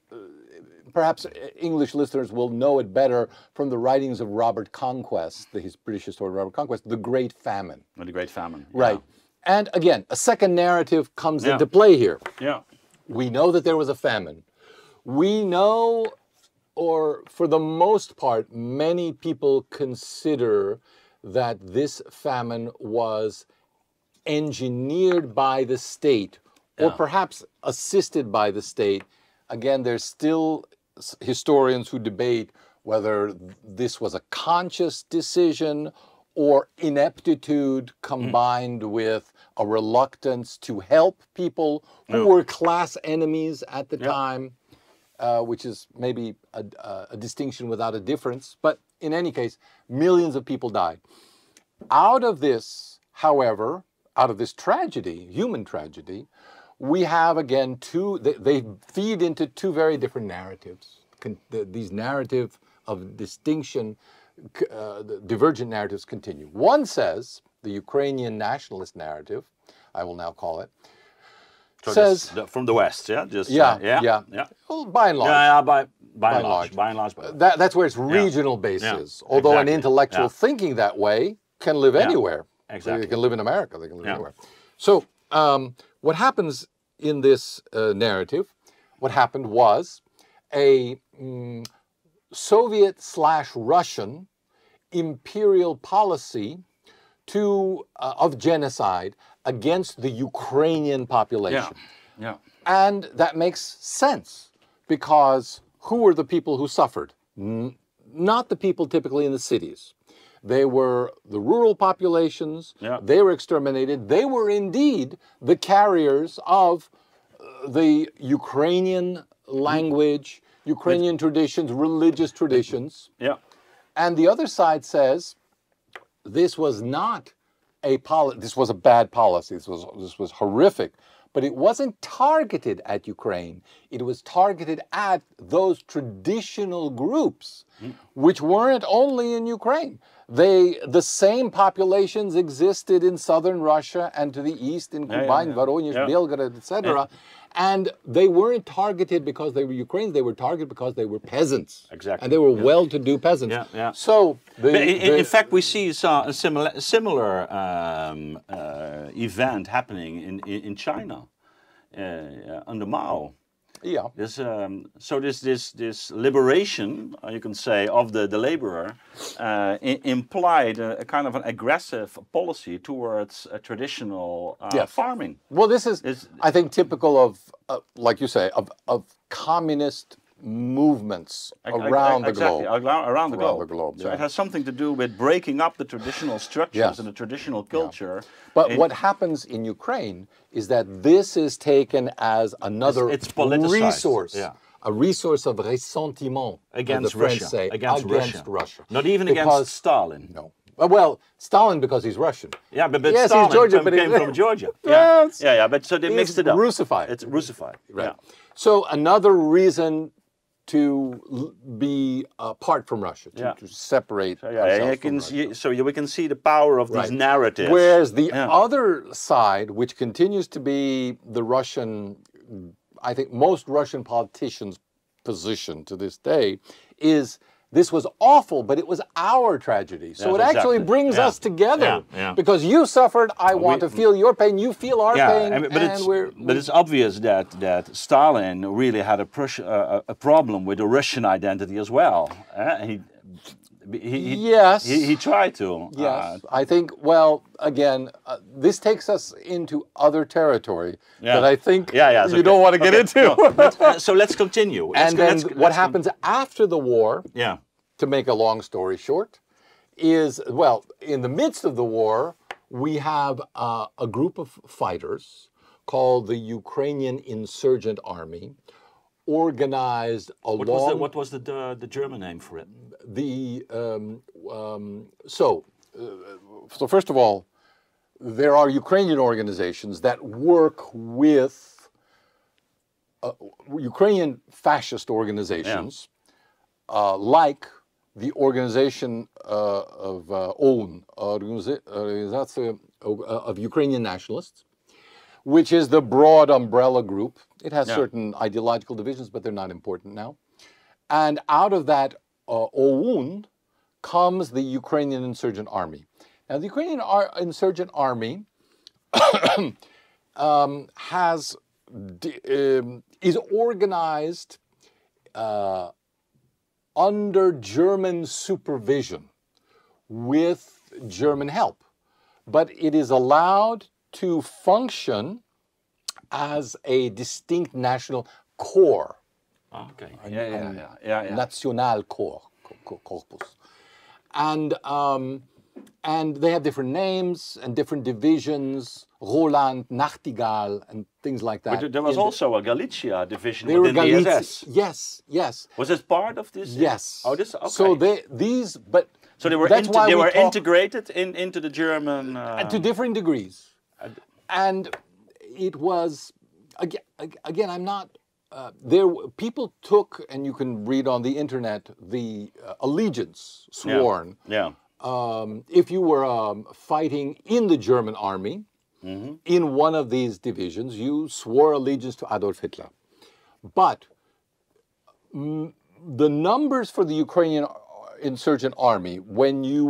perhaps English listeners will know it better from the writings of Robert Conquest, the British historian Robert Conquest, the Great Famine. The Great Famine. Right. And again, a second narrative comes into play here. We know that there was a famine. We know, or for the most part, many people consider that this famine was engineered by the state or perhaps assisted by the state. Again, there's still historians who debate whether this was a conscious decision or ineptitude combined with a reluctance to help people who were class enemies at the time, which is maybe a distinction without a difference. But in any case, millions of people died. Out of this, however, out of this tragedy, human tragedy, we have again they feed into two very different narratives. These narrative of distinction, the divergent narratives continue. One says, the Ukrainian nationalist narrative, I will now call it, So says from the West, yeah, just yeah. Well, by and large, by and large. that's where its regional base is. Although an intellectual thinking that way can live anywhere. Exactly. They can live in America. They can live anywhere. So what happens in this narrative? What happened was a Soviet/Russian imperial policy of genocide against the Ukrainian population. And that makes sense, because who were the people who suffered? Not the people typically in the cities. They were the rural populations. They were exterminated. They were indeed the carriers of the Ukrainian language, Ukrainian traditions, religious traditions. And the other side says this was not this was a bad policy. This was horrific. But it wasn't targeted at Ukraine. It was targeted at those traditional groups, which weren't only in Ukraine. The same populations existed in southern Russia and to the east in Kuban, Voronezh, Belgorod, etc. And they weren't targeted because they were Ukrainians. They were targeted because they were peasants. Exactly. And they were well-to-do peasants. So in fact, we see a similar event happening in China under Mao. This liberation, you can say, of the laborer implied a kind of an aggressive policy towards traditional farming. Well, this is, I think, typical of, like you say, of communist movements around the globe. Around the globe. So it has something to do with breaking up the traditional structures and the traditional culture. But what happens in Ukraine is that this is taken as another resource. A resource of ressentiment against the French Russia. Say, against Russia. Not even against Stalin. No. Well, Stalin because he's Russian. Yeah, but yes, Stalin he's Georgian, came from Georgia. But so they mixed it up. Russified. It's Russified. Right. So another reason to be apart from Russia, to separate ourselves from Russia. We can see the power of these narratives. Whereas the other side, which continues to be the Russian, I think most Russian politicians' position to this day, is this was awful, but it was our tragedy. So it actually brings us together. Because you suffered, I want to feel your pain, you feel our pain, but it's obvious that Stalin really had a problem with the Russian identity as well. He tried to. Yes, I think, well, again, this takes us into other territory that I think you don't want to get into. No, so let's continue. What happens after the war, to make a long story short, is, well, in the midst of the war, we have a group of fighters called the Ukrainian Insurgent Army, organized along... What was the German name for it? So first of all, there are Ukrainian organizations that work with Ukrainian fascist organizations, like the organization of OUN, of Ukrainian nationalists, which is the broad umbrella group. It has certain ideological divisions, but they're not important now. And out of that OUN comes the Ukrainian Insurgent Army. Now, the Ukrainian Insurgent Army is organized under German supervision with German help. But it is allowed to function as a distinct national core. Okay. Yeah. National corpus. And they have different names and different divisions, Roland, Nachtigall, and things like that. But there was also a Galicia division They were within the SS. Yes. Was this part of this? Yes. Oh, this, okay. So So they were, they were integrated into the German... to different degrees. And it was, again, I'm not... people took, and you can read on the internet, the allegiance sworn. Yeah. If you were fighting in the German army, in one of these divisions, you swore allegiance to Adolf Hitler. But the numbers for the Ukrainian insurgent army, when you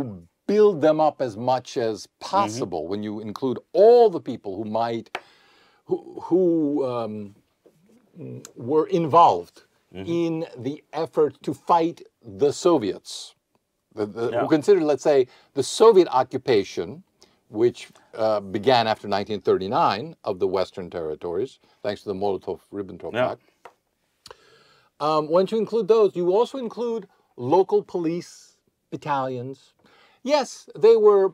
build them up as much as possible, when you include all the people who were involved in the effort to fight the Soviets, who considered, let's say, the Soviet occupation, which began after 1939 of the Western territories, thanks to the Molotov-Ribbentrop Pact. Once you include those, you also include local police battalions. Yes, they were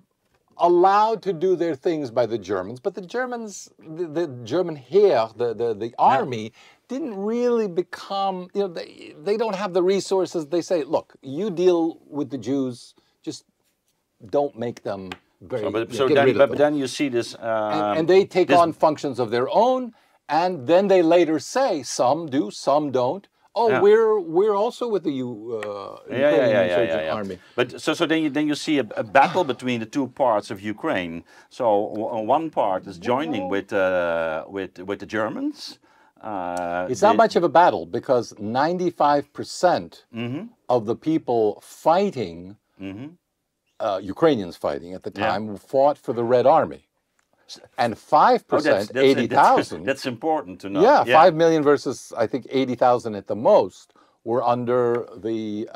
allowed to do their things by the Germans, but the Germans, the German Heer, the army, didn't really become, they don't have the resources. They say, look, you deal with the Jews, just don't make them very, but then you see this... and they take on functions of their own, and then they later say, some do, some don't. Oh, we're also with the Ukrainian insurgent army. But so then you see a battle between the two parts of Ukraine. So one part is joining with the Germans. It's not much of a battle because 95% of the people fighting, Ukrainians fighting at the time, fought for the Red Army. And 5%, 80,000. That's important to know. Yeah, 5 million versus, I think, 80,000 at the most were under the...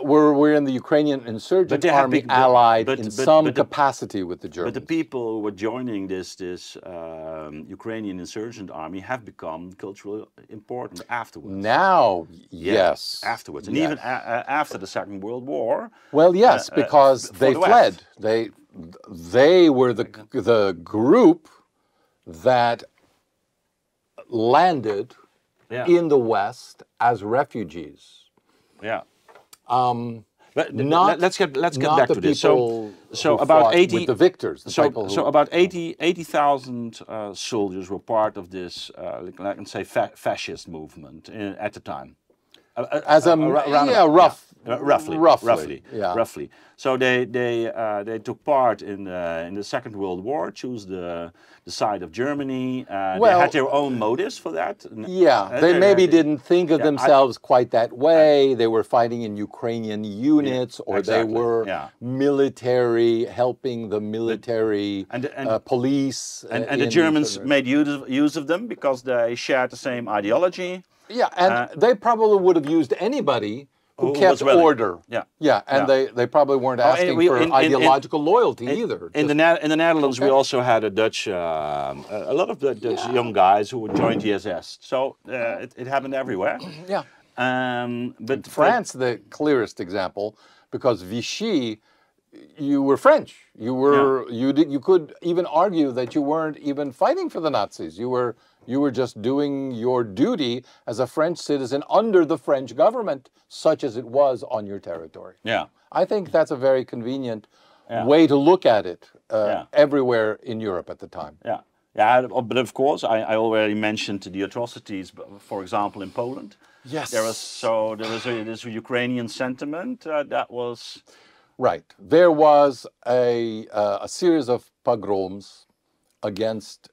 we're in the Ukrainian insurgent army allied in some capacity with the Germans. But the people who were joining this Ukrainian insurgent army have become culturally important afterwards. Now, yes. Afterwards. And even after the Second World War. Well, yes, because they fled. They were the group that landed in the West as refugees. Yeah. But let's get back to this. So about 80 with the victors. So about 80,000 soldiers were part of this, let's say, fascist movement at the time. As roughly. So they took part in the Second World War, chose the side of Germany. They had their own motives for that. Yeah, they maybe didn't think of themselves quite that way. They were fighting in Ukrainian units, or they were military, helping the military police. And the Germans made use of them because they shared the same ideology. Yeah, and they probably would have used anybody who kept order. They probably weren't asking for ideological loyalty either. In the Netherlands, we also had a Dutch, a lot of the Dutch young guys who would join the SS. So it happened everywhere. Yeah. But France, the clearest example, because Vichy, you were French. You were you could even argue that you weren't even fighting for the Nazis. You were just doing your duty as a French citizen under the French government, such as it was on your territory. Yeah. I think that's a very convenient way to look at it everywhere in Europe at the time. Yeah. Yeah, but of course, I already mentioned the atrocities, for example, in Poland. Yes. There was this Ukrainian sentiment that was... Right. There was a series of pogroms against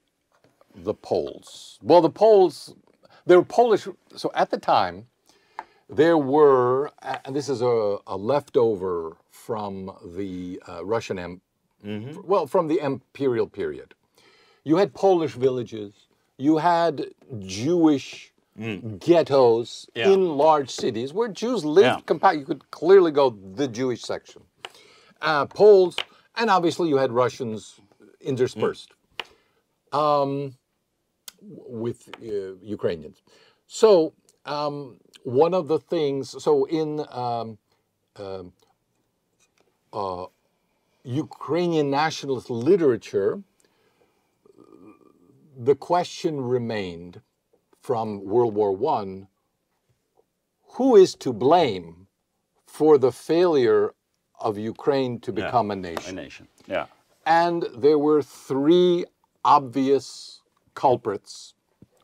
the Poles. Well, the Poles, they were Polish. So at the time, there were, and this is a leftover from the Russian, from the imperial period. You had Polish villages. You had Jewish ghettos in large cities where Jews lived compact. You could clearly go the Jewish section. Poles, and obviously you had Russians interspersed with Ukrainians. So one of the things, so in Ukrainian nationalist literature, the question remained from World War I, who is to blame for the failure of Ukraine to become a nation? A nation, yeah. And there were three obvious culprits,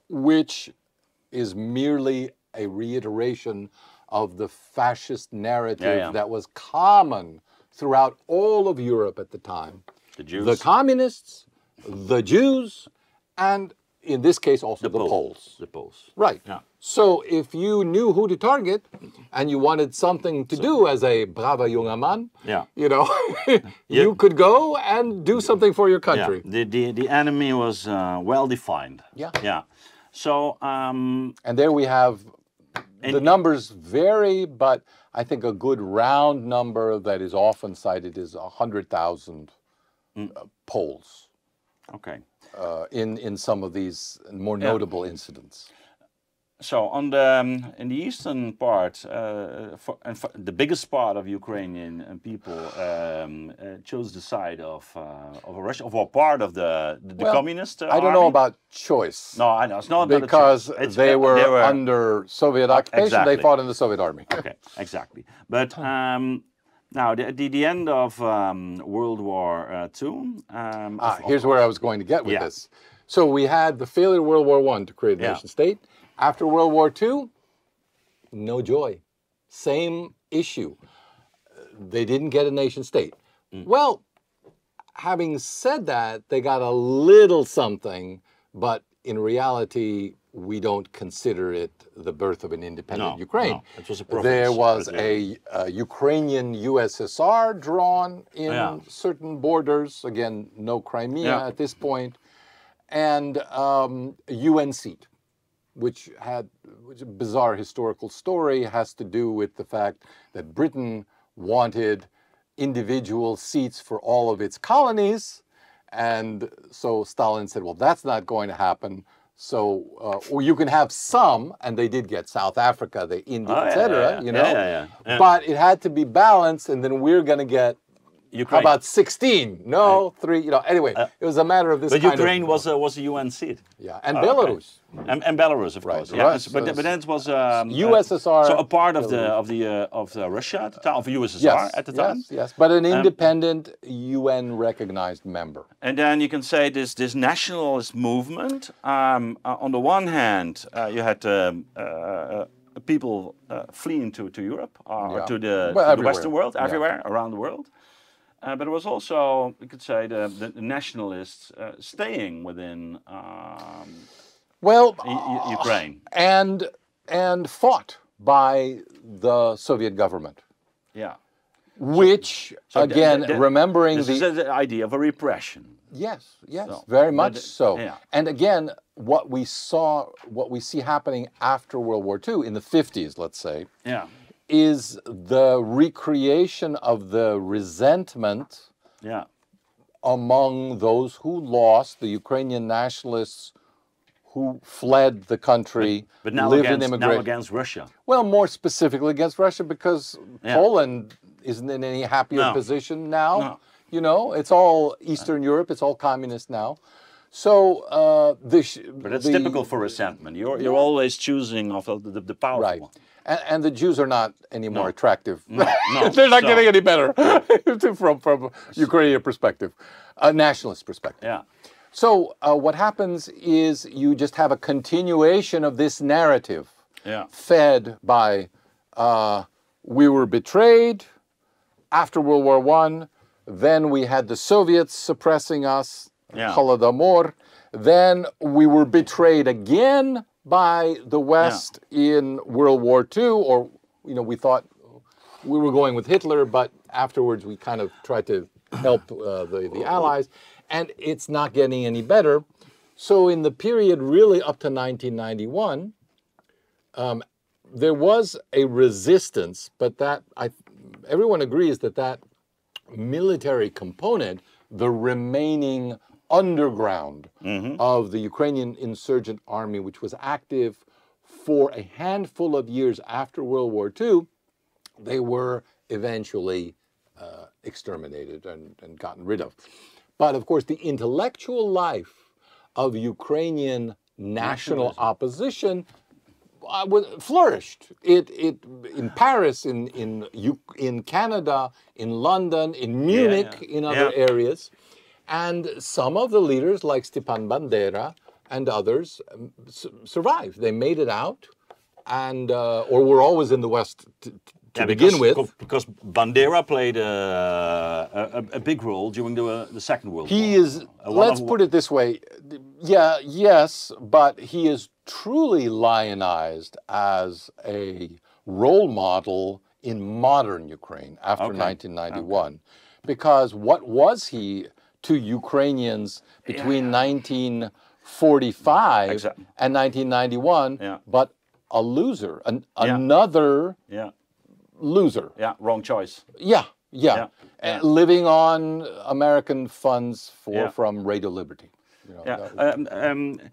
which is merely a reiteration of the fascist narrative that was common throughout all of Europe at the time. The Jews. The communists, the Jews, and in this case also the Poles. The Poles. Right. Yeah. So if you knew who to target and you wanted something to do as a brave junger man, you know, you could go and do something for your country. Yeah. The enemy was well defined. Yeah. Yeah. So and there we have the numbers vary, but I think a good round number that is often cited is 100,000 Poles. Okay. In some of these more notable incidents. So on the in the eastern part, the biggest part of Ukrainian people chose the side of Russia, or part of the communist army. I don't know about choice. No, I know it's not because they were under Soviet occupation. Exactly. They fought in the Soviet army. Okay, exactly. But now, at the end of World War II... here's where I was going to get with this. So we had the failure of World War I to create a nation state. After World War II, no joy. Same issue. They didn't get a nation state. Well, having said that, they got a little something, but in reality, we don't consider it the birth of an independent Ukraine. No, it was a province. There was a Ukrainian USSR drawn in certain borders. Again, no Crimea at this point. And UN seat, which a bizarre historical story, has to do with the fact that Britain wanted individual seats for all of its colonies. And so Stalin said, well, that's not going to happen. So, or you can have some, and they did get South Africa, the India, etc. You know, but it had to be balanced, and then we're going to get Ukraine. How about 16? No, 3. You know, anyway, it was a matter of this. But Ukraine was a UN seat. Yeah, and Belarus. And Belarus, of course. Yeah, but then it was USSR. So a part of Russia at the time, of USSR at the time. Yes, but an independent UN recognized member. And then you can say this nationalist movement. On the one hand, you had people fleeing to Europe or to the Western world, everywhere around the world. But it was also, you could say, the nationalists staying within Ukraine. And fought by the Soviet government. Yeah. Which, again, remembering this is the idea of a repression. Yes, very much so. Yeah. And again, what we see happening after World War II, in the 50s, let's say, is the recreation of the resentment among those who lost, the Ukrainian nationalists who fled the country, but now lived in immigration. Now against Russia. Well, more specifically against Russia, because Poland isn't in any happier position now. No. You know, it's all Eastern Europe, it's all communist now. So but it's typical for resentment. You're always choosing of the powerful one. And the Jews are not any more attractive. No, they're not getting any better from Ukrainian perspective, a nationalist perspective. Yeah. So what happens is you just have a continuation of this narrative, fed by we were betrayed after World War I. Then we had the Soviets suppressing us, Holodomor. Then we were betrayed again by the West in World War II, or, you know, we thought we were going with Hitler, but afterwards we kind of tried to help the Allies, and it's not getting any better. So in the period really up to 1991, there was a resistance, but everyone agrees that military component, the remaining underground of the Ukrainian insurgent army, which was active for a handful of years after World War II. They were eventually exterminated and gotten rid of. But of course, the intellectual life of Ukrainian national opposition flourished. It in Paris, in Canada, in London, in Munich, in other areas, and some of the leaders like Stepan Bandera and others survived. They made it out, and or were always in the West to begin with. Because Bandera played a big role during the Second World War. He is. Let's put it this way. Yeah, yes, but he is truly lionized as a role model in modern Ukraine after 1991. Because what was he to Ukrainians between 1945 and 1991 but a loser, another loser. Yeah, wrong choice. Yeah. Living on American funds from Radio Liberty. You know,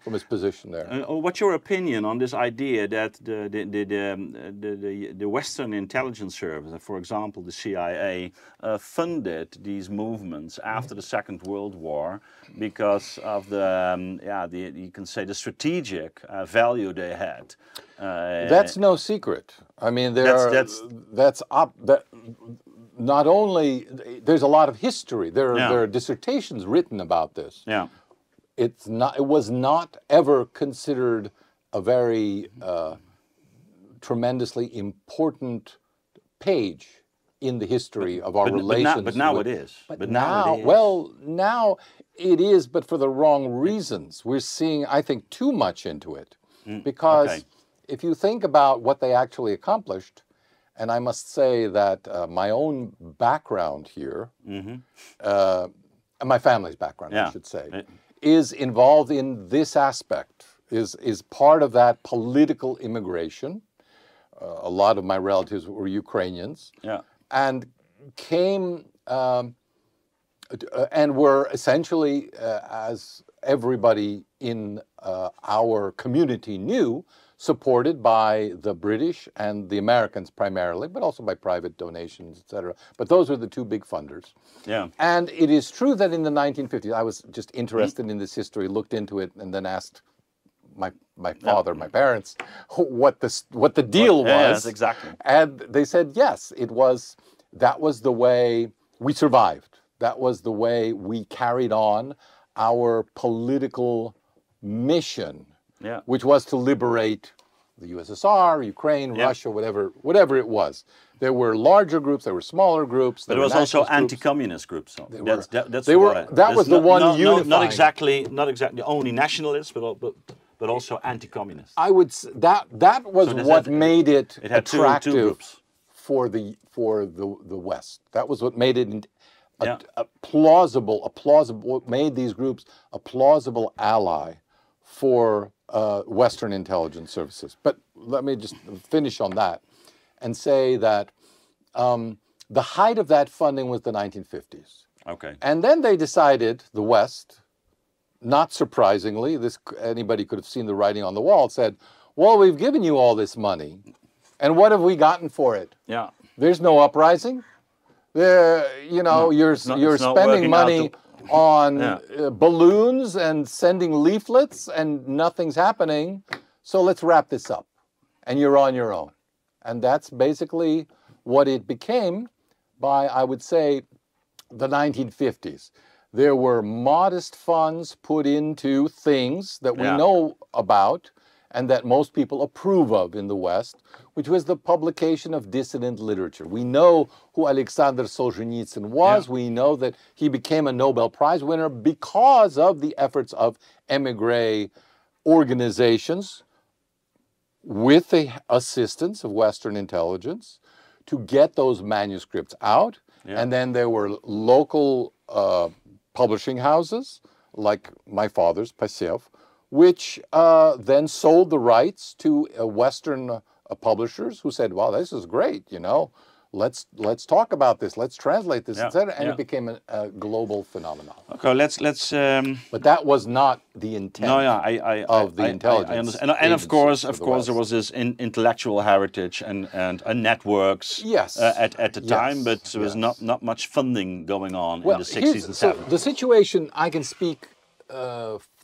from his position there. What's your opinion on this idea that the Western intelligence service, for example, the CIA, funded these movements after the Second World War because of you can say the strategic value they had? That's no secret. I mean, not only there's a lot of history. There are dissertations written about this. Yeah. It was not ever considered a very tremendously important page in the history of our relations. But now it is. Now it is, but for the wrong reasons. We're seeing, I think, too much into it. Because if you think about what they actually accomplished, and I must say that my own background here, my family's background, I should say, is involved in this aspect, is part of that political immigration. A lot of my relatives were Ukrainians, and came and were essentially, as everybody in our community knew, supported by the British and the Americans primarily, but also by private donations, etc. But those were the two big funders. Yeah. And it is true that in the 1950s, I was just interested in this history, looked into it, and then asked my father, my parents, what the deal was. Yes, exactly. And they said, yes, that was the way we survived. That was the way we carried on our political mission. Yeah. Which was to liberate the USSR, Ukraine, Russia, whatever it was. There were larger groups, there were smaller groups. But there was also anti-communist groups. So that was the one unifying. Not exactly only nationalists, but also anti-communist. I would that was what made it attractive two for the West. That was what made it what made these groups a plausible ally for Western intelligence services. But let me just finish on that and say that the height of that funding was the 1950s. Okay. And then they decided, the West, not surprisingly, anybody could have seen the writing on the wall, said, well, we've given you all this money, and what have we gotten for it? Yeah. There's no uprising. You're spending money on balloons and sending leaflets, and nothing's happening. So let's wrap this up. And you're on your own. And that's basically what it became by, I would say, the 1950s. There were modest funds put into things that we know about and that most people approve of in the West, which was the publication of dissident literature. We know who Alexander Solzhenitsyn was. We know that he became a Nobel Prize winner because of the efforts of émigré organizations with the assistance of Western intelligence to get those manuscripts out. And then there were local publishing houses, like my father's, Pasev, which then sold the rights to Western publishers who said, wow, this is great, let's talk about this, let's translate this, Yeah, etc. And yeah. it became a global phenomenon. Okay, let's. But that was not the intent No, yeah, of the intelligence. I understand. And of course, agencies there was this intellectual heritage and networks. Yes. At the Yes, time, but there was yes. not much funding going on Well, in the 60s and 70s. the situation, I can speak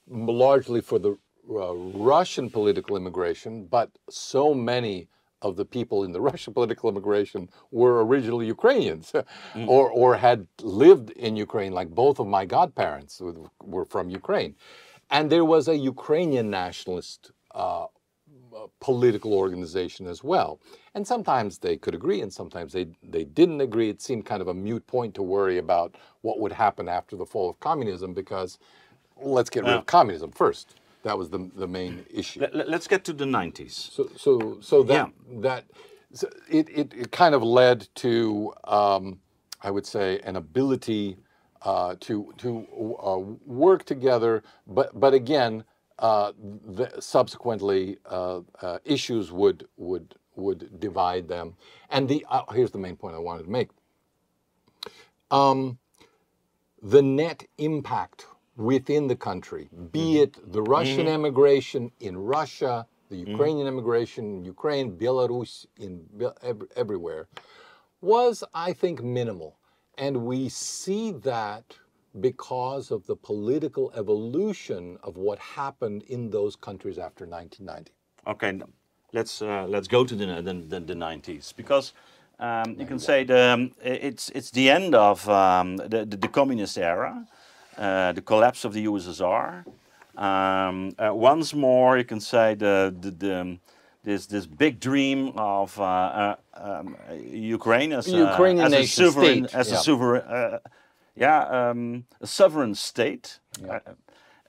largely for the Russian political immigration, but so many of the people in the Russian political immigration were originally Ukrainians or had lived in Ukraine, like both of my godparents were from Ukraine. And there was a Ukrainian nationalist political organization as well. And sometimes they could agree and sometimes they didn't agree. It seemed kind of a moot point to worry about what would happen after the fall of communism, because let's get rid of communism first. That was the main issue. Let's get to the 90s. So it kind of led to I would say an ability to work together, but again subsequently issues would divide them. And here's the main point I wanted to make. The net impact within the country, be it the Russian emigration in Russia, the Ukrainian emigration in Ukraine, Belarus, everywhere, was, I think, minimal. And we see that because of the political evolution of what happened in those countries after 1990. Okay, let's go to the 90s, because you can say it's the end of the communist era. The collapse of the USSR. Once more, you can say this big dream of Ukraine as a sovereign state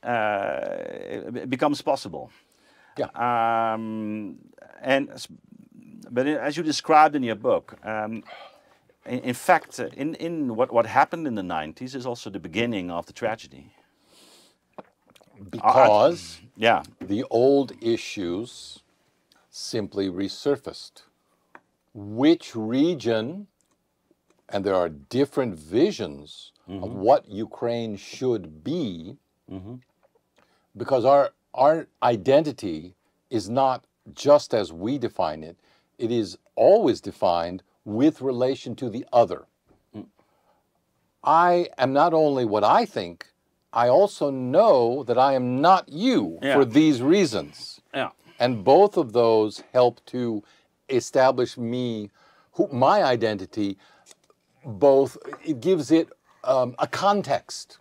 it becomes possible. Yeah. But as you described in your book. In fact, in what happened in the 90s is also the beginning of the tragedy. Because yeah, the old issues simply resurfaced. Which region, and there are different visions of what Ukraine should be, because our identity is not just as we define it, it is always defined with relation to the other. I am not only what I think, I also know that I am not you for these reasons. Yeah. And both of those help to establish my identity. Both, it gives it a context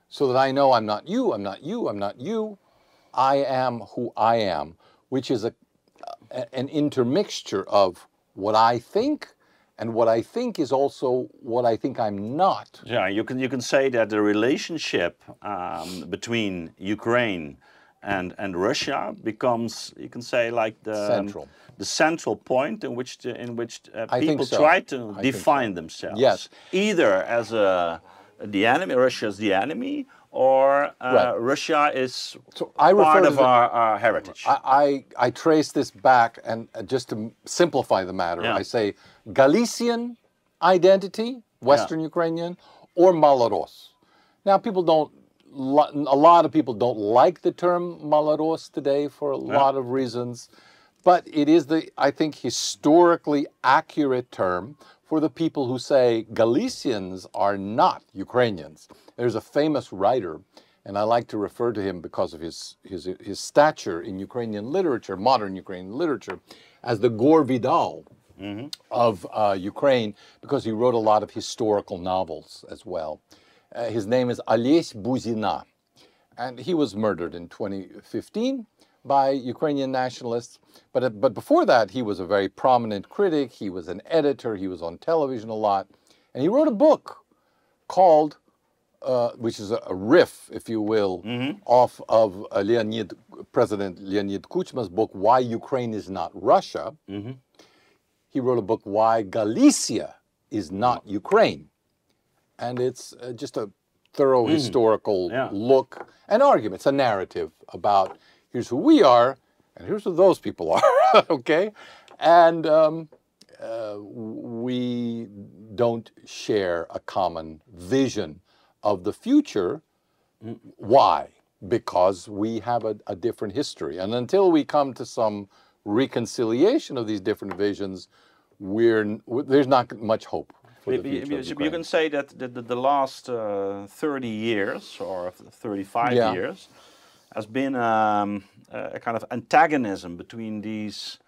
so that I know I'm not you, I'm not you, I'm not you. I am who I am, which is an intermixture of what I think, and what I think is also what I think I'm not. Yeah, you can say that the relationship between Ukraine and Russia becomes, you can say, like the central point in which people try to define themselves. Yes, either as the enemy, Russia's the enemy, or Russia is part of our heritage. I trace this back, and just to simplify the matter, I say Galician identity, Western Ukrainian, or Malaros. Now, a lot of people don't like the term Malaros today for a lot of reasons, but it is I think, historically accurate term for the people who say Galicians are not Ukrainians. There's a famous writer, and I like to refer to him because of his stature in Ukrainian literature, modern Ukrainian literature, as the Gore Vidal of Ukraine, because he wrote a lot of historical novels as well. His name is Ales Buzina, and he was murdered in 2015 by Ukrainian nationalists. But before that, he was a very prominent critic. He was an editor. He was on television a lot. And he wrote a book called, which is a riff, if you will, off of President Leonid Kuchma's book, Why Ukraine is Not Russia. He wrote a book, Why Galicia is Not Ukraine. And it's just a thorough historical look and argument. It's a narrative about here's who we are and here's who those people are, okay? And we don't share a common vision of the future. Why? Because we have a different history. And until we come to some reconciliation of these different visions, there's not much hope for the future of Ukraine. You can say that the last 30 years or 35 years has been a kind of antagonism between these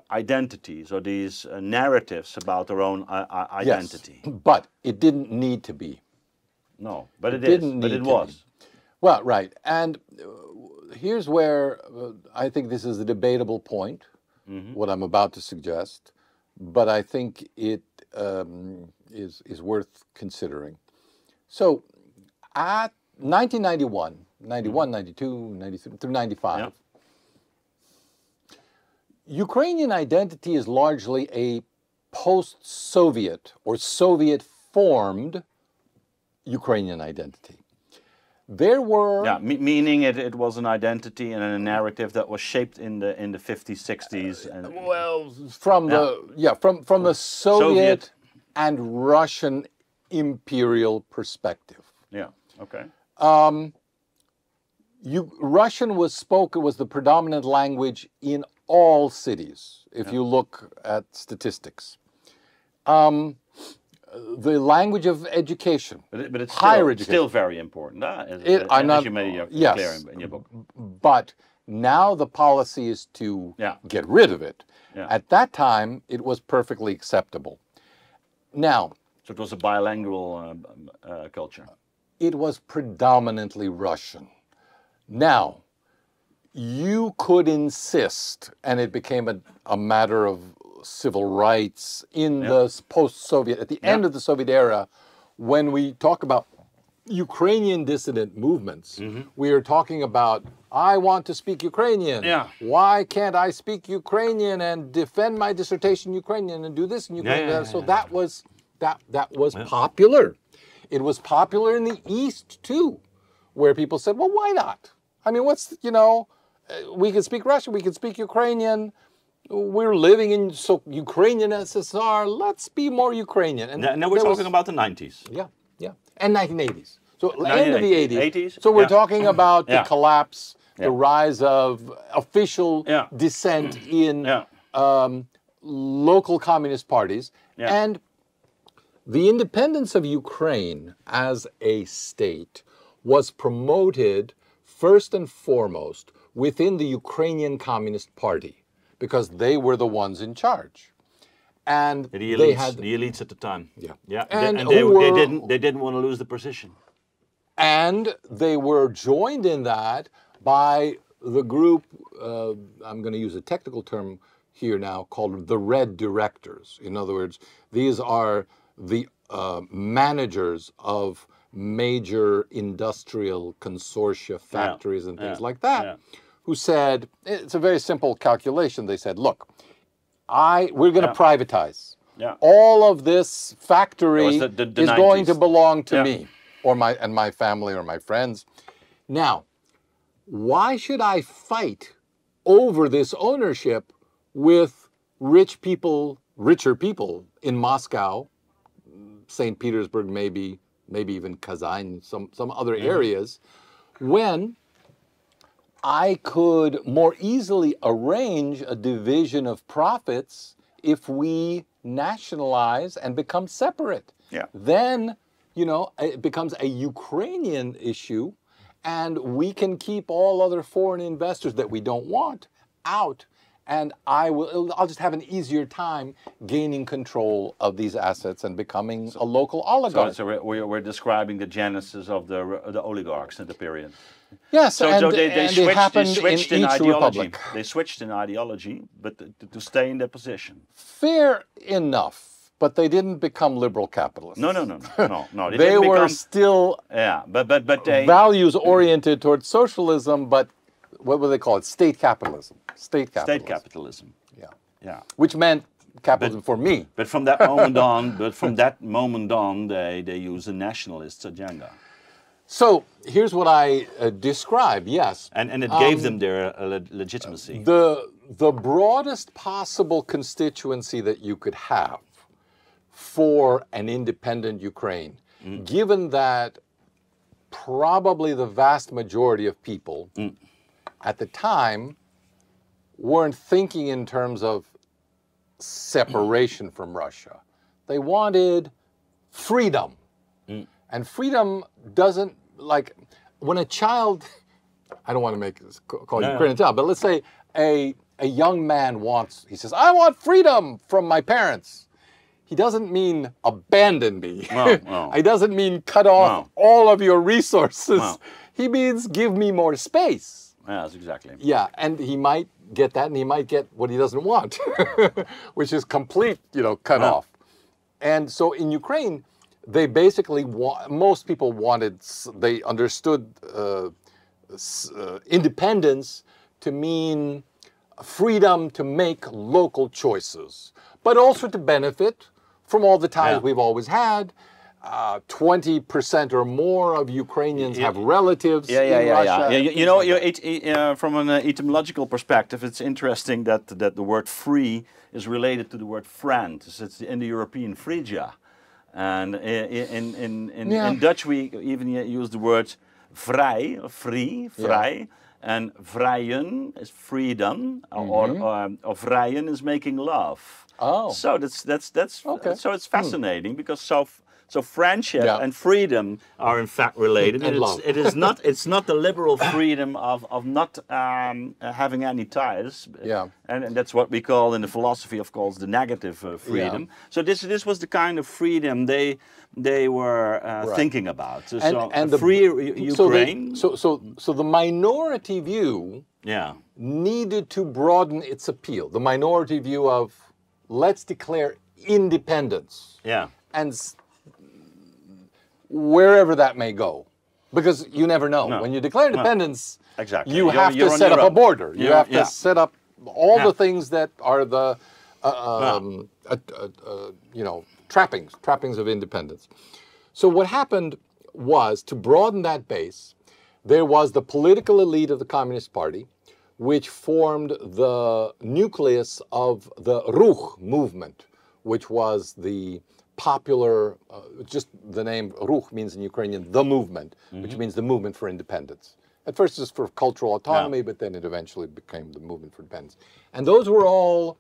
identities or these narratives about their own identity. Yes, but it didn't need to be. No, but it is. But it was. Well, right. And here's where I think this is a debatable point, what I'm about to suggest, but I think it is worth considering. So at 1991, 91, 92, 93, through 95, Ukrainian identity is largely a post-Soviet or Soviet-formed Ukrainian identity. There were... meaning it was an identity and a narrative that was shaped in the 50s, 60s. And, well, from the Soviet and Russian imperial perspective. Yeah, okay. Russian was the predominant language in all cities, if you look at statistics. The language of education, but it's higher education, still very important. As you made clear in your book. But now the policy is to get rid of it. Yeah. At that time, it was perfectly acceptable. Now, so it was a bilingual culture. It was predominantly Russian. Now, you could insist, and it became a matter of civil rights in the post-Soviet, at the end of the Soviet era, when we talk about Ukrainian dissident movements, we are talking about, I want to speak Ukrainian. Yeah. Why can't I speak Ukrainian and defend my dissertation Ukrainian and do this in Ukrainian? So that was popular. It was popular in the East too, where people said, well, why not? I mean, we can speak Russian, we can speak Ukrainian. We're living in Ukrainian SSR. Let's be more Ukrainian. And now we're talking about the 90s. Yeah, and 1980s. So end of the 80s. So we're talking about the collapse, the rise of official dissent in local communist parties, and the independence of Ukraine as a state was promoted first and foremost within the Ukrainian Communist Party, because they were the ones in charge, and the elites at the time. And they didn't want to lose the position, and they were joined in that by the group. I'm going to use a technical term here now, called the Red Directors. In other words, these are the managers of major industrial consortia, factories, and things like that. Who said, it's a very simple calculation. They said, look, we're going to privatize. All of this factory is 90s. Going to belong to me or my family or my friends. Now, why should I fight over this ownership with richer people in Moscow, St. Petersburg, maybe even Kazan, some other areas, when I could more easily arrange a division of profits if we nationalize and become separate. Then, it becomes a Ukrainian issue, and we can keep all other foreign investors that we don't want out, and I'll just have an easier time gaining control of these assets and becoming a local oligarch. So we're describing the genesis of the oligarchs in the period. Yes, so they switched in ideology. Republic. They switched in ideology, but to stay in their position. Fair enough, but they didn't become liberal capitalists. No. They were still but they values-oriented towards socialism, but what would they call it? State capitalism. State capitalism. Yeah. Which meant capitalism for me. But from that moment on, they use a nationalist agenda. So here's what I describe. Yes, and it gave them their legitimacy. the broadest possible constituency that you could have for an independent Ukraine, given that probably the vast majority of people at the time weren't thinking in terms of separation from Russia. They wanted freedom. And freedom doesn't, like, when a child, I don't want to call Ukrainian child, but let's say a young man he says, I want freedom from my parents. He doesn't mean abandon me. No. He doesn't mean cut off all of your resources. He means give me more space. Yes, exactly. Yeah, and he might get that, and he might get what he doesn't want, which is complete, cut off. And so in Ukraine, they basically most people they understood independence to mean freedom to make local choices, but also to benefit from all the ties we've always had. 20% or more of Ukrainians have relatives in Russia. From an etymological perspective, it's interesting that the word free is related to the word friend. It's in the European Phrygia. And in Dutch, we even use the words vrij, free, vrij. And vrijen is freedom, or vrijen is making love. Oh, so that's okay. So it's fascinating because so friendship and freedom are in fact related. And love. It's not the liberal freedom of not having any ties. Yeah. And that's what we call in the philosophy, of course, the negative freedom. Yeah. So this was the kind of freedom they were thinking about. So the free Ukraine. So the minority view needed to broaden its appeal. The minority view of let's declare independence. Yeah. And wherever that may go, because you never know. No. When you declare independence, exactly. you have to set up a border. You have to set up all the things that are the trappings of independence. So what happened was, to broaden that base, there was the political elite of the Communist Party, which formed the nucleus of the Ruch movement, which was the popular, just the name Ruch means in Ukrainian, the movement, which means the movement for independence. At first it was for cultural autonomy, but then it eventually became the movement for independence. And those were all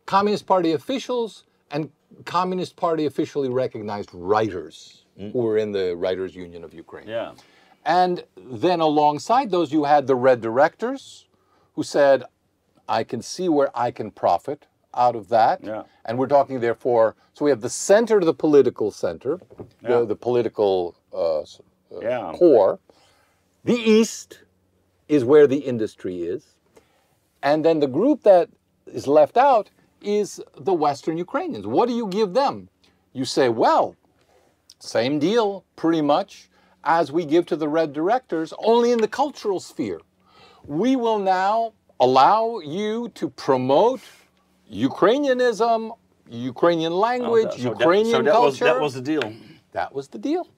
Communist Party officials and Communist Party officially recognized writers who were in the Writers' Union of Ukraine. Yeah. And then alongside those, you had the Red Directors who said, I can see where I can profit out of that. Yeah. And we're talking, therefore, so we have the center, the political center, the political core. The East is where the industry is. And then the group that is left out is the Western Ukrainians. What do you give them? You say, well, same deal, pretty much, as we give to the Red Directors, only in the cultural sphere. We will now allow you to promote Ukrainianism, Ukrainian language, Ukrainian culture. That was the deal. That was the deal.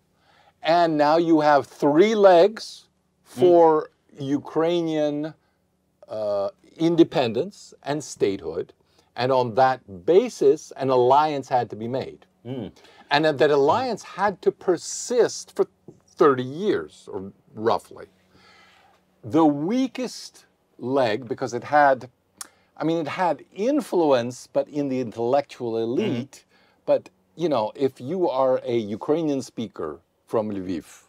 And now you have three legs for Ukrainian independence and statehood. And on that basis, an alliance had to be made. And that alliance had to persist for 30 years, or roughly. The weakest leg, because it had influence, but in the intellectual elite. But, if you are a Ukrainian speaker from Lviv,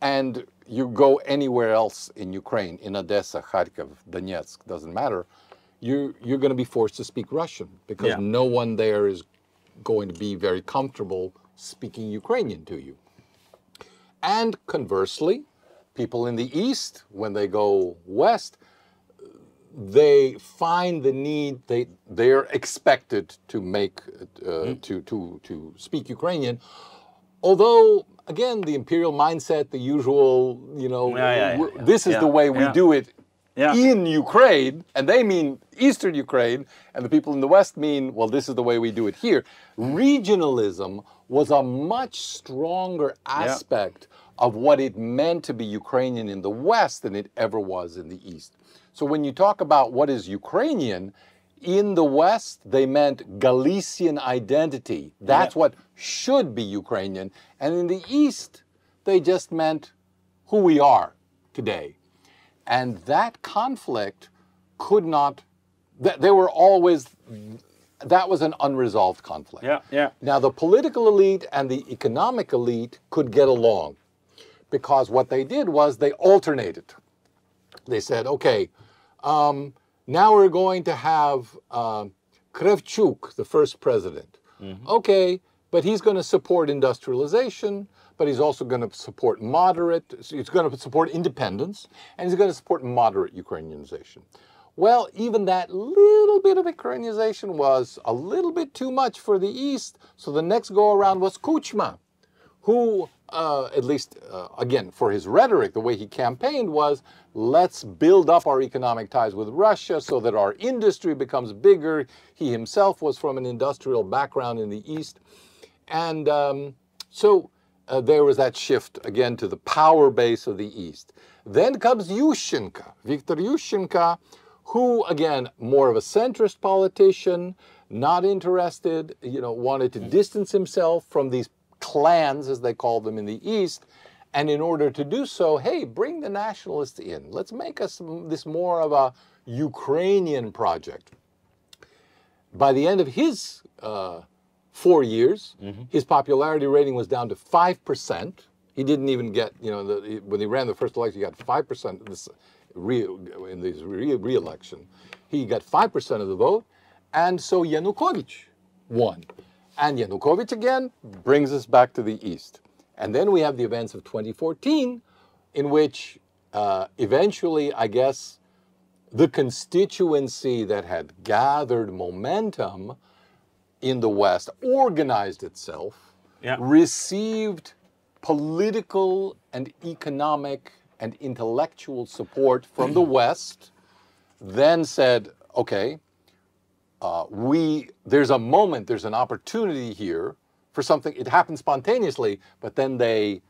and you go anywhere else in Ukraine, in Odessa, Kharkiv, Donetsk, doesn't matter, you're going to be forced to speak Russian, because no one there is going to be very comfortable speaking Ukrainian to you. And conversely, people in the East, when they go west, they find the need, they're expected to make, to speak Ukrainian. Although, again, the imperial mindset, the usual, this is the way we do it in Ukraine, and they mean Eastern Ukraine, and the people in the West mean, well, this is the way we do it here. Regionalism was a much stronger aspect of what it meant to be Ukrainian in the West than it ever was in the East. So when you talk about what is Ukrainian, in the West, they meant Galician identity. That's what should be Ukrainian. And in the East, they just meant who we are today. And that conflict could not, they were always, that was an unresolved conflict. Now, the political elite and the economic elite could get along because what they did was they alternated. They said, okay, now we're going to have Kravchuk, the first president. Okay, but he's going to support industrialization, but he's also going to support he's going to support independence, and he's going to support moderate Ukrainianization. Well, even that little bit of Ukrainianization was a little bit too much for the East, so the next go-around was Kuchma, who, at least, again, for his rhetoric, the way he campaigned was, let's build up our economic ties with Russia so that our industry becomes bigger. He himself was from an industrial background in the East. And so there was that shift, again, to the power base of the East. Then comes Yushchenko, Viktor Yushchenko, who, again, more of a centrist politician, not interested, wanted to distance himself from these clans, as they called them in the East, and in order to do so, hey, bring the nationalists in. Let's make this more of a Ukrainian project. By the end of his 4 years, his popularity rating was down to 5%. He didn't even get, when he ran the first election, he got 5% in this re-election. He got 5% of the vote, and so Yanukovych won. And Yanukovych, again, brings us back to the East. And then we have the events of 2014, in which eventually, I guess, the constituency that had gathered momentum in the West organized itself, received political and economic and intellectual support from the West, then said, okay, there's a moment, there's an opportunity here for something. It happened spontaneously, but then they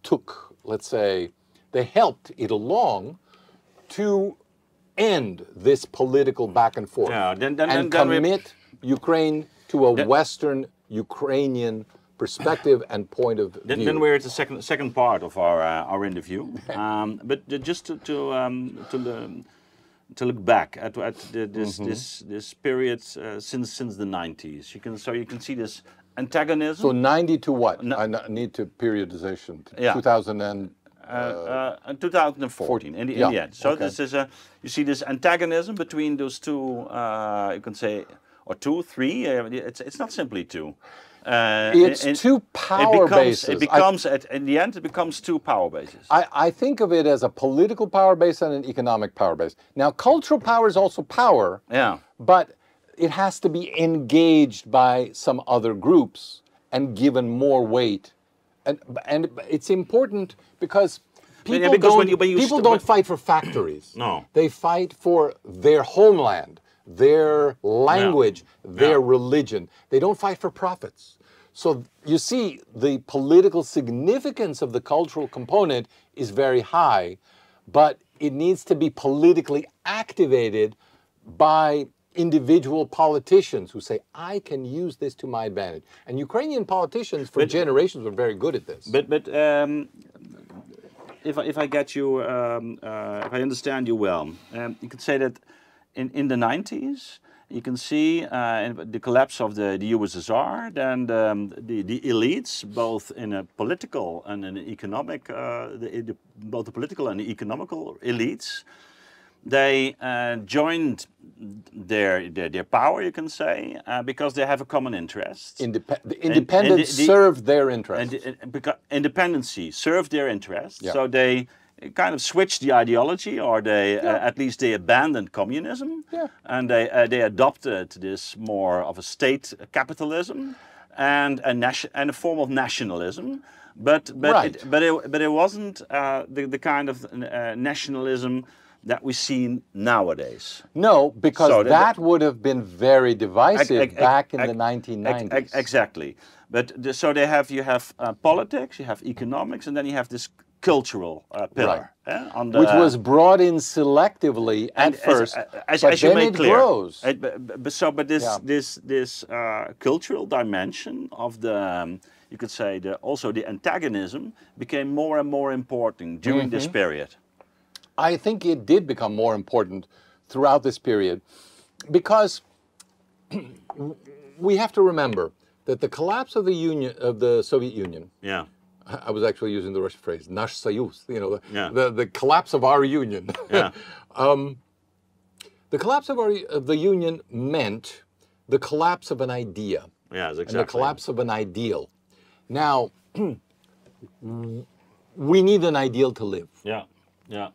took, let's say, they helped it along to end this political back and forth and commit Ukraine to a Western Ukrainian perspective and point of view. Then we're at the second part of our interview, but just to look back at this period since the 90s. You can see this antagonism. So 90 to what? I need to periodization. 2000 and 2014 in the end. So this is you see this antagonism between those two. You can say, or two, three. It's not simply two. It's two power bases. In the end, it becomes two power bases. I think of it as a political power base and an economic power base. Now, cultural power is also power, but it has to be engaged by some other groups and given more weight. And it's important because people don't fight for factories. No. They fight for their homeland, their language, their religion. They don't fight for profits. So you see, the political significance of the cultural component is very high, but it needs to be politically activated by individual politicians who say, I can use this to my advantage. And Ukrainian politicians for generations were very good at this. But if I get you, if I understand you well, you could say that in the 90s, you can see the collapse of the USSR, then the elites, both in a political and an economic, both the political and the economical elites, they joined their power, you can say, because they have a common interest. The independence served their interest. Independency served their interest, so they kind of switched the ideology, or they at least they abandoned communism, and they adopted this more of a state capitalism and a form of nationalism, but it wasn't the kind of nationalism that we see nowadays. No, because that would have been very divisive back in the 1990s. Exactly. But so you have politics, you have economics, and then you have this cultural pillar. On the, which was brought in selectively at first, as but you then made it clear. grows. But this cultural dimension of the, you could say, also the antagonism became more and more important during this period. I think it did become more important throughout this period because we have to remember that the collapse of the Soviet Union. Yeah. I was actually using the Russian phrase, "Nash Soyuz," you know, the collapse of our union. Yeah. The collapse of the union meant the collapse of an idea. Yeah, exactly. And the collapse of an ideal. Now, we need an ideal to live. Yeah, yeah.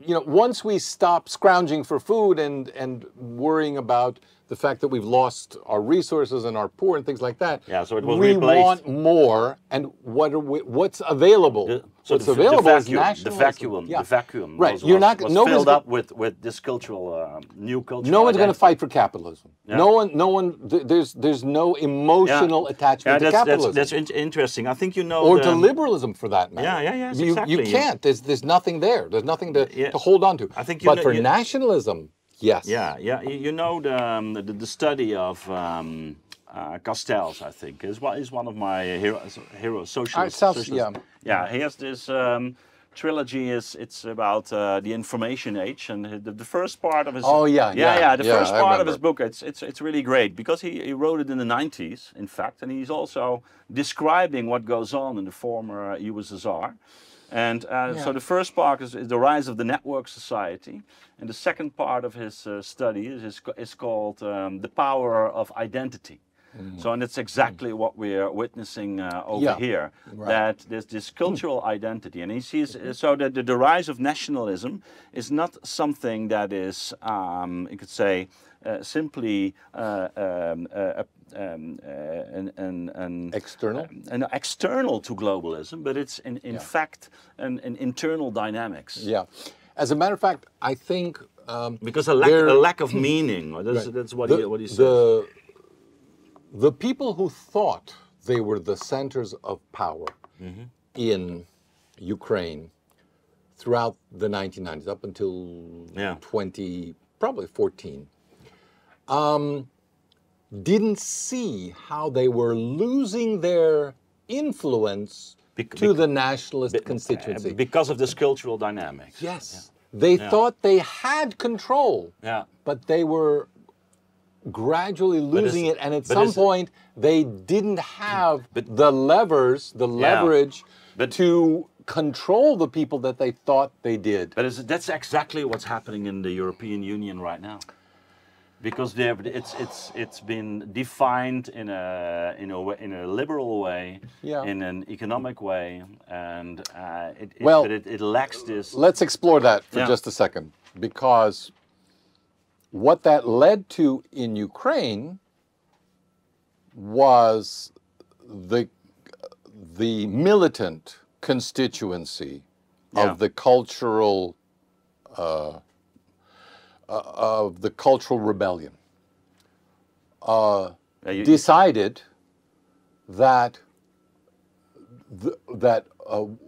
You know, once we stop scrounging for food and worrying about the fact that we've lost our resources and are poor and things like that. Yeah, so it was we replaced. Want more, and what's available? What's available is nationalism. The vacuum. Right. Was, You're not. was nobody's filled up with this cultural, new cultural. No one's going to identity. fight for capitalism. Yeah. No one. There's no emotional attachment to capitalism. That's interesting. I think you know. Or to liberalism, for that matter. Yeah. Exactly. You can't. There's nothing there. There's nothing to hold on to. I think. But for nationalism. Yes. Yeah. You know the study of Castells, I think, is one of my heroes, socialist. Yeah, he has this trilogy. It's about the information age, and the first part of his. Oh yeah. The first part of his book. It's really great because he wrote it in the 90s, in fact, and he's also describing what goes on in the former USSR. And so the first part is the rise of the network society, and the second part of his study is called the power of identity. So, and it's exactly what we're witnessing over here, that there's this cultural identity, and he sees so that the rise of nationalism is not something that is, you could say, simply external to globalism, but it's in fact an internal dynamics. Yeah, as a matter of fact, I think because a lack of meaning. That's what he says. The people who thought they were the centers of power in Ukraine throughout the 1990s, up until 2014, didn't see how they were losing their influence to the nationalist constituency. Because of this cultural dynamics. Yes. Yeah. They thought they had control, but they were gradually losing it, and at some point they didn't have the leverage to control the people that they thought they did. But that's exactly what's happening in the European Union right now, because it's been defined in a liberal way, in an economic way, and it lacks this. Let's explore that for just a second, because what that led to in Ukraine was the militant constituency of the cultural rebellion decided that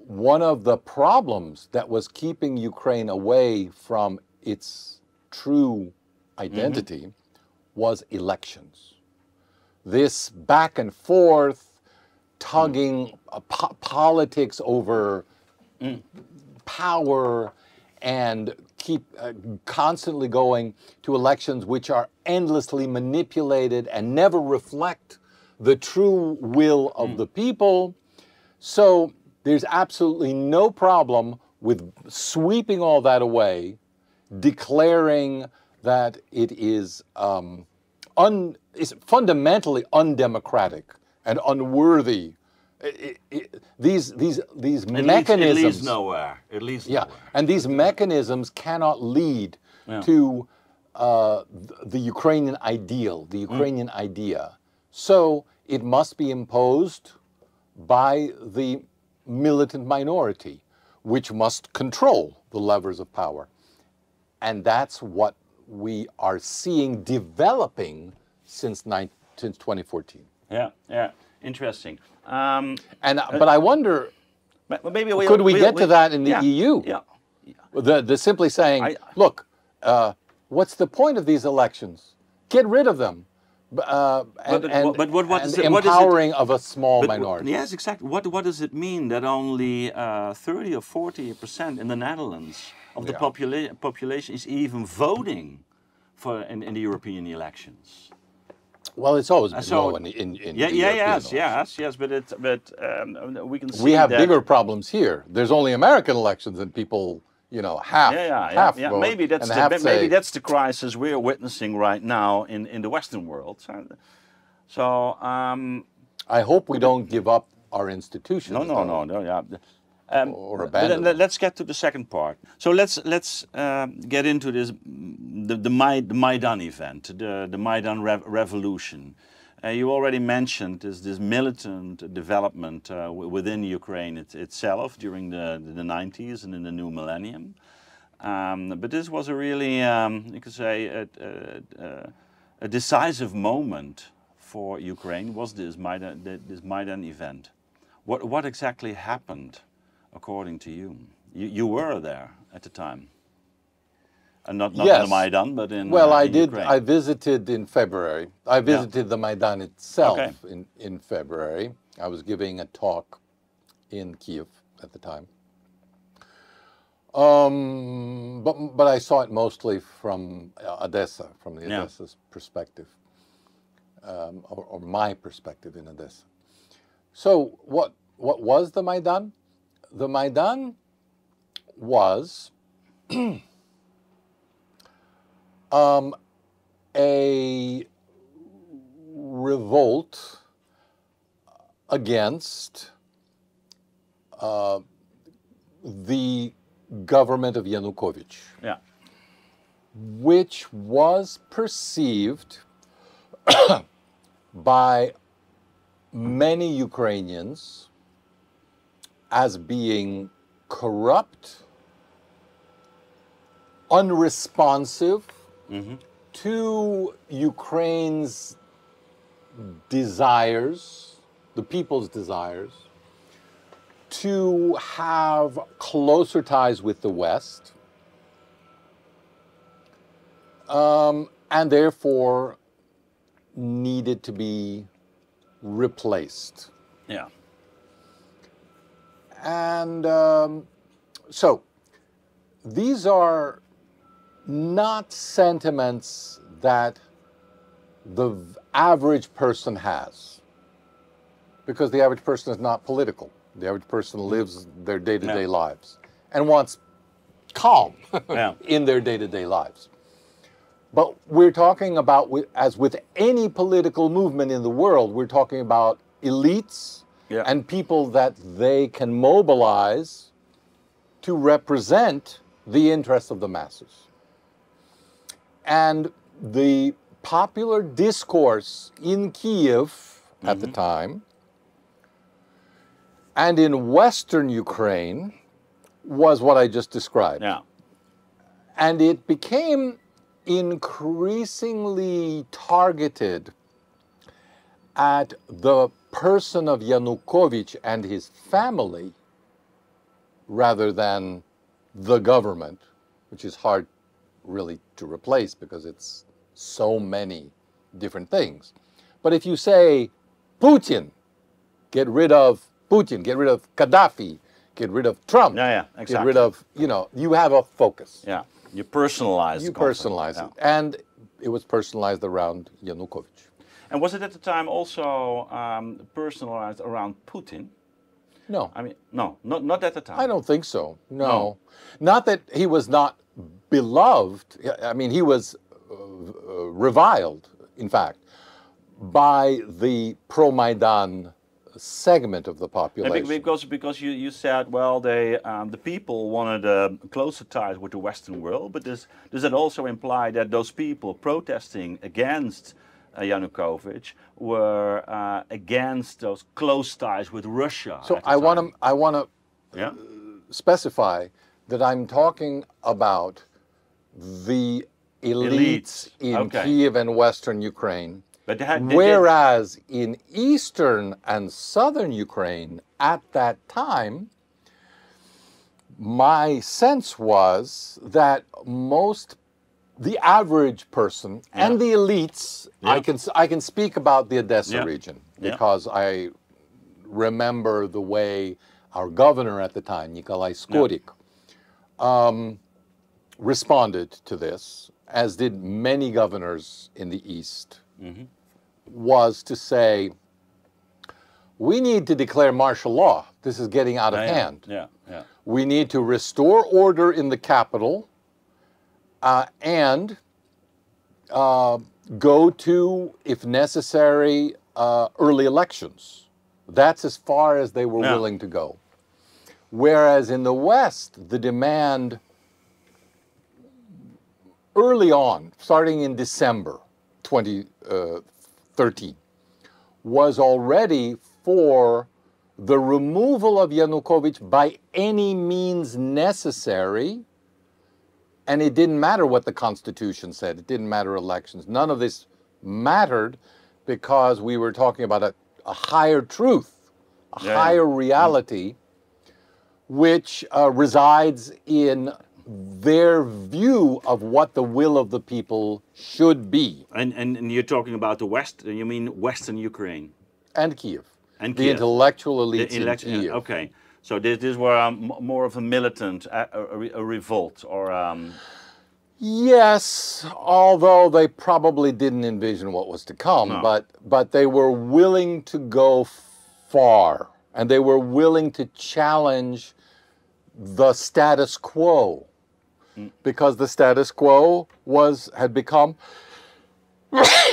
one of the problems that was keeping Ukraine away from its true identity was elections. This back and forth, tugging politics over power, and keep constantly going to elections which are endlessly manipulated and never reflect the true will of the people. So there's absolutely no problem with sweeping all that away, declaring that it is fundamentally undemocratic and unworthy. These mechanisms. It leads nowhere. It leads nowhere. And these mechanisms cannot lead to the Ukrainian ideal, the Ukrainian idea. So it must be imposed by the militant minority, which must control the levers of power. And that's what we are seeing developing since 2014. Yeah, interesting. But I wonder, But maybe Could we get to that in the EU? Yeah. The simply saying, look, what's the point of these elections? Get rid of them. But what is it? Empowering of a small minority. Yes, exactly. What does it mean that only 30 or 40% in the Netherlands of the population is even voting for in the European elections? Well, it's always been low in yes, but we can see we have that bigger problems here. There's only American elections, and people, half vote. Maybe that's the crisis we're witnessing right now in the Western world. So I hope we don't give up our institutions. No. Or abandon. But let's get to the second part. So let's get into this the Maidan event, the Maidan revolution. You already mentioned this militant development within Ukraine itself during the 90s and in the new millennium. But this was a really, you could say, a decisive moment for Ukraine. Was this Maidan event? What exactly happened, according to you? You were there at the time. And not in the Maidan, but in I did. Ukraine. I visited in February. I visited the Maidan itself in February. I was giving a talk in Kiev at the time. But I saw it mostly from Odessa, from the Odessa's perspective, or my perspective in Odessa. So what was the Maidan? The Maidan was a revolt against the government of Yanukovych, which was perceived by many Ukrainians as being corrupt, unresponsive to Ukraine's desires, the people's desires, to have closer ties with the West, and therefore needed to be replaced. Yeah. And so these are not sentiments that the average person has, because the average person is not political. The average person lives their day-to-day lives and wants calm in their day-to-day lives. But we're talking about, as with any political movement in the world, we're talking about elites and people that they can mobilize to represent the interests of the masses. And the popular discourse in Kiev at the time and in Western Ukraine was what I just described. Yeah. And it became increasingly targeted at the person of Yanukovych and his family rather than the government, which is hard really to replace because it's so many different things. But if you say Putin, get rid of Putin, get rid of Gaddafi, get rid of Trump, exactly. get rid of, you have a focus. Yeah, you personalize You personalize it. And it was personalized around Yanukovych. And was it at the time also personalized around Putin? No. I mean, no, not at the time. I don't think so, no. Not that he was not beloved. I mean, he was reviled, in fact, by the pro-Maidan segment of the population. Because you said, well, the people wanted closer ties with the Western world, but does it also imply that those people protesting against Yanukovych were against those close ties with Russia? So I want to specify that I'm talking about the elites in Kiev and Western Ukraine. But whereas in Eastern and Southern Ukraine at that time, my sense was that the average person and the elites, I can speak about the Odessa region because I remember the way our governor at the time, Nicolai Petro, responded to this, as did many governors in the East, was to say, we need to declare martial law. This is getting out of hand. We need to restore order in the capital and go to, if necessary, early elections. That's as far as they were willing to go. Whereas in the West, the demand early on, starting in December 2013, was already for the removal of Yanukovych by any means necessary. And it didn't matter what the Constitution said. It didn't matter elections. None of this mattered because we were talking about a higher truth, a higher reality, which resides in their view of what the will of the people should be. And you're talking about the West, you mean Western Ukraine? And Kiev. And the Kiev. Intellectual elites in Kiev. Okay, so this were more of a militant, a revolt, or... Yes, although they probably didn't envision what was to come, but they were willing to go far, and they were willing to challenge the status quo, because the status quo had become,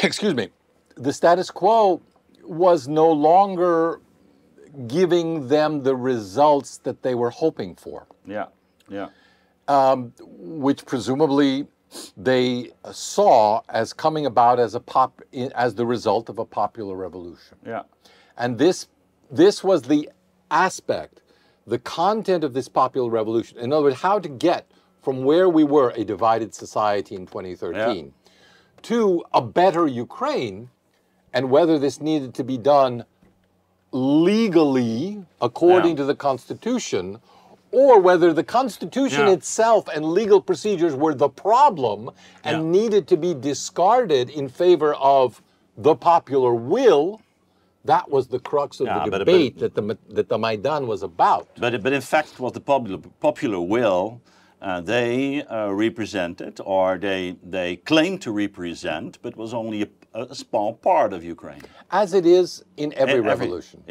excuse me, the status quo was no longer giving them the results that they were hoping for. Which presumably they saw as coming about as the result of a popular revolution. And this was the aspect, the content of this popular revolution. In other words, how to get from where we were, a divided society in 2013, to a better Ukraine, and whether this needed to be done legally according to the Constitution, or whether the Constitution itself and legal procedures were the problem and needed to be discarded in favor of the popular will. That was the crux of the debate that the Maidan was about. But in fact, what the popular will they represented, or they claimed to represent, but was only a small part of Ukraine. As it is in every revolution.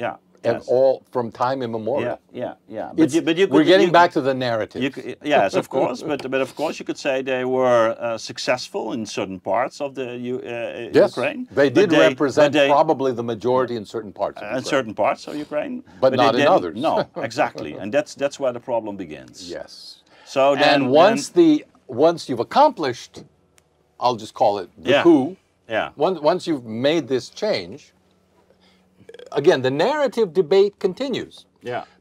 And all from time immemorial. We're getting back to the narrative. Yes, of course, but of course you could say they were successful in certain parts of the Ukraine. They did represent probably the majority in certain parts of Ukraine. Certain parts of Ukraine. But not in others. No, exactly. And that's where the problem begins. Yes. So then, once you've accomplished, I'll just call it the coup. Once you've made this change, again, the narrative debate continues.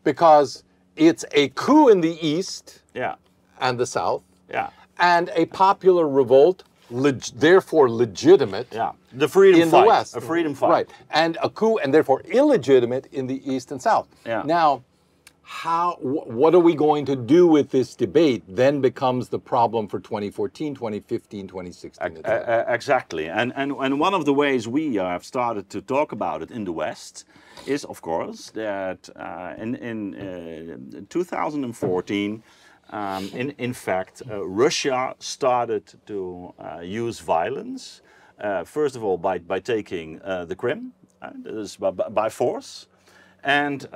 Because it's a coup in the East and the South. And a popular revolt, therefore legitimate. The freedom in fight. The West. A freedom fight. Right. And a coup, and therefore illegitimate in the East and South. Now, what are we going to do with this debate then becomes the problem for 2014, 2015, 2016. Exactly. And one of the ways we have started to talk about it in the West is, of course, that in 2014, in fact, Russia started to use violence, first of all by taking the Crimea, by force, and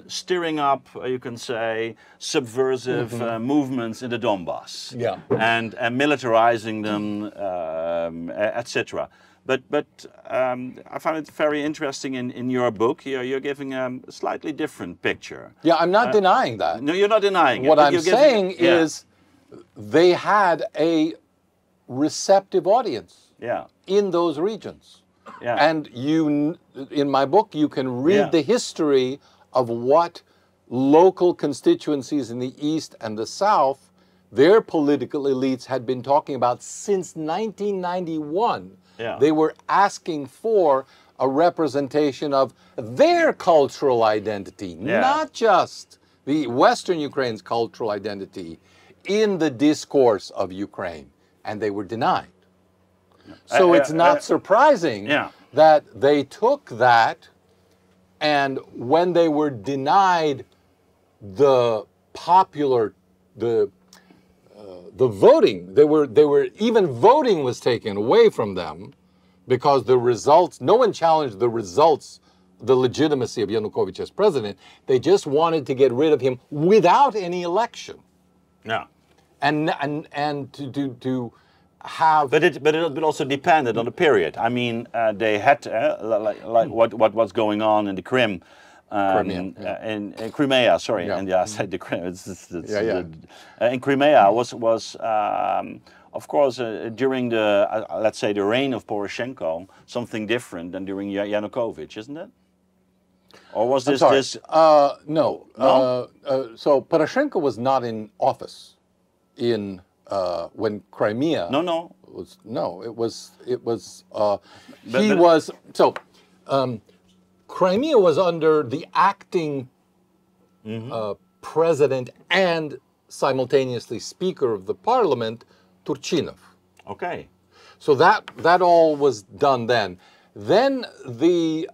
stirring up, you can say, subversive movements in the Donbass, and militarizing them, etc. But I find it very interesting in your book. You're giving a slightly different picture. Yeah, I'm not denying that. No, you're not denying it. What I'm saying is they had a receptive audience in those regions. And in my book, you can read the history of what local constituencies in the East and the South, their political elites had been talking about since 1991. They were asking for a representation of their cultural identity, not just the Western Ukraine's cultural identity in the discourse of Ukraine, and they were denied. So it's not surprising that they took that, and when they were denied the popular, the voting, they were even voting was taken away from them because the results, no one challenged the results, the legitimacy of Yanukovych as president. They just wanted to get rid of him without any election. Yeah. And to have, but it also depended on the period. I mean, they had like what was going on in the Crimea, in Crimea. Sorry, and I said the Crimea. In Crimea was of course during the let's say the reign of Poroshenko something different than during Yanukovych, isn't it? Or was this no? So Poroshenko was not in office in when Crimea. Crimea was under the acting president and simultaneously Speaker of the Parliament, Turchinov. Okay. So that all was done then. Then the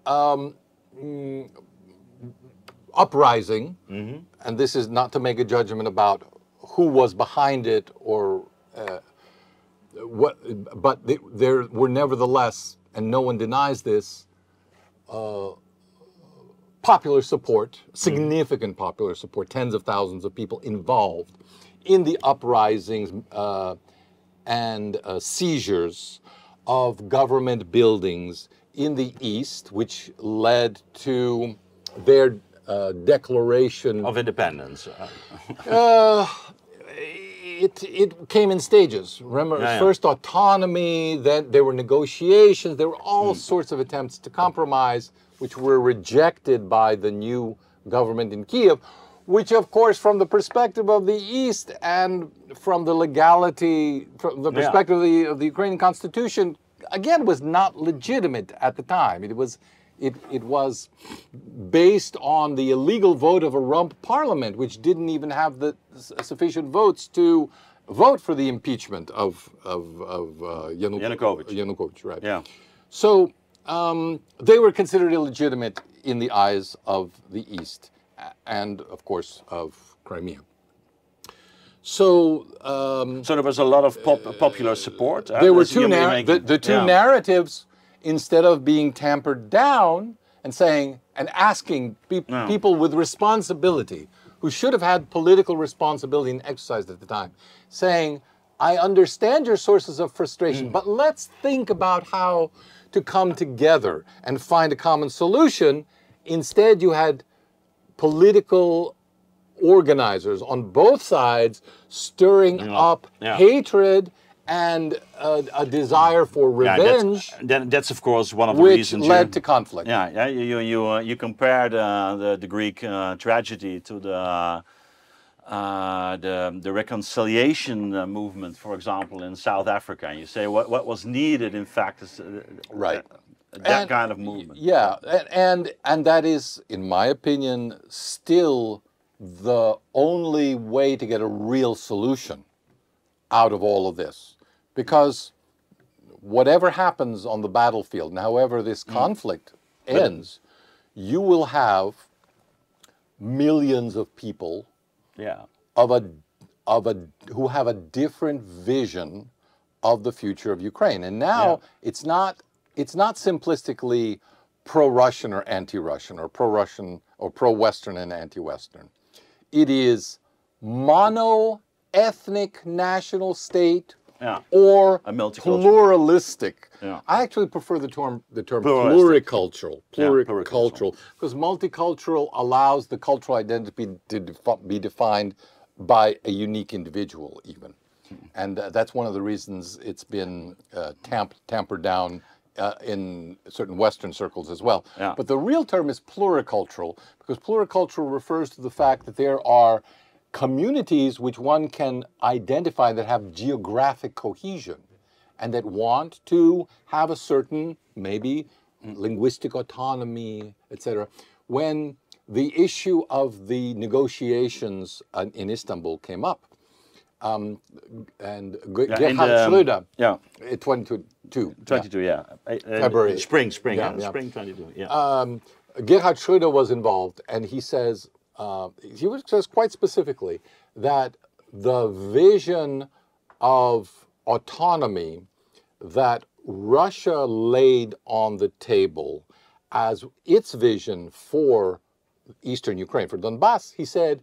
uprising, and this is not to make a judgment about who was behind it or what, but there were nevertheless, and no one denies this, popular support, significant popular support, tens of thousands of people involved in the uprisings and seizures of government buildings in the East, which led to their declaration of independence. It came in stages. Remember, first autonomy, then there were negotiations, there were all sorts of attempts to compromise, which were rejected by the new government in Kiev, which of course from the perspective of the East and from the legality, from the perspective of the Ukrainian constitution, again was not legitimate at the time. It was based on the illegal vote of a rump parliament, which didn't even have the sufficient votes to vote for the impeachment of Yanukovych, right? Yeah. So they were considered illegitimate in the eyes of the East and, of course, of Crimea. So so there was a lot of popular support. There were two narratives. Instead of being tampered down and saying and asking people with responsibility, who should have had political responsibility and exercised at the time, saying, I understand your sources of frustration, but let's think about how to come together and find a common solution. Instead, you had political organizers on both sides stirring up hatred and a desire for revenge. That's of course one of the reasons which led to conflict. You compared the Greek tragedy to the reconciliation movement, for example, in South Africa. And you say what was needed, in fact, is that kind of movement. Yeah, and that is, in my opinion, still the only way to get a real solution out of all of this. Because whatever happens on the battlefield, and however this conflict ends, you will have millions of people who have a different vision of the future of Ukraine. And now it's not simplistically pro-Russian or anti-Russian, or pro-Russian or pro-Western and anti-Western. It is mono-ethnic national state or pluralistic. I actually prefer the term pluricultural, because multicultural allows the cultural identity to be defined by a unique individual even. And that's one of the reasons it's been tampered down in certain Western circles as well. But the real term is pluricultural, because pluricultural refers to the fact that there are communities which one can identify that have geographic cohesion and that want to have a certain, maybe linguistic autonomy, etc. When the issue of the negotiations in Istanbul came up. And Gerhard Schröder, yeah, 22. 22, yeah. February. Spring, Yeah. spring 22, yeah. Gerhard Schröder was involved, and he says quite specifically that the vision of autonomy that Russia laid on the table as its vision for Eastern Ukraine, for Donbass, he said,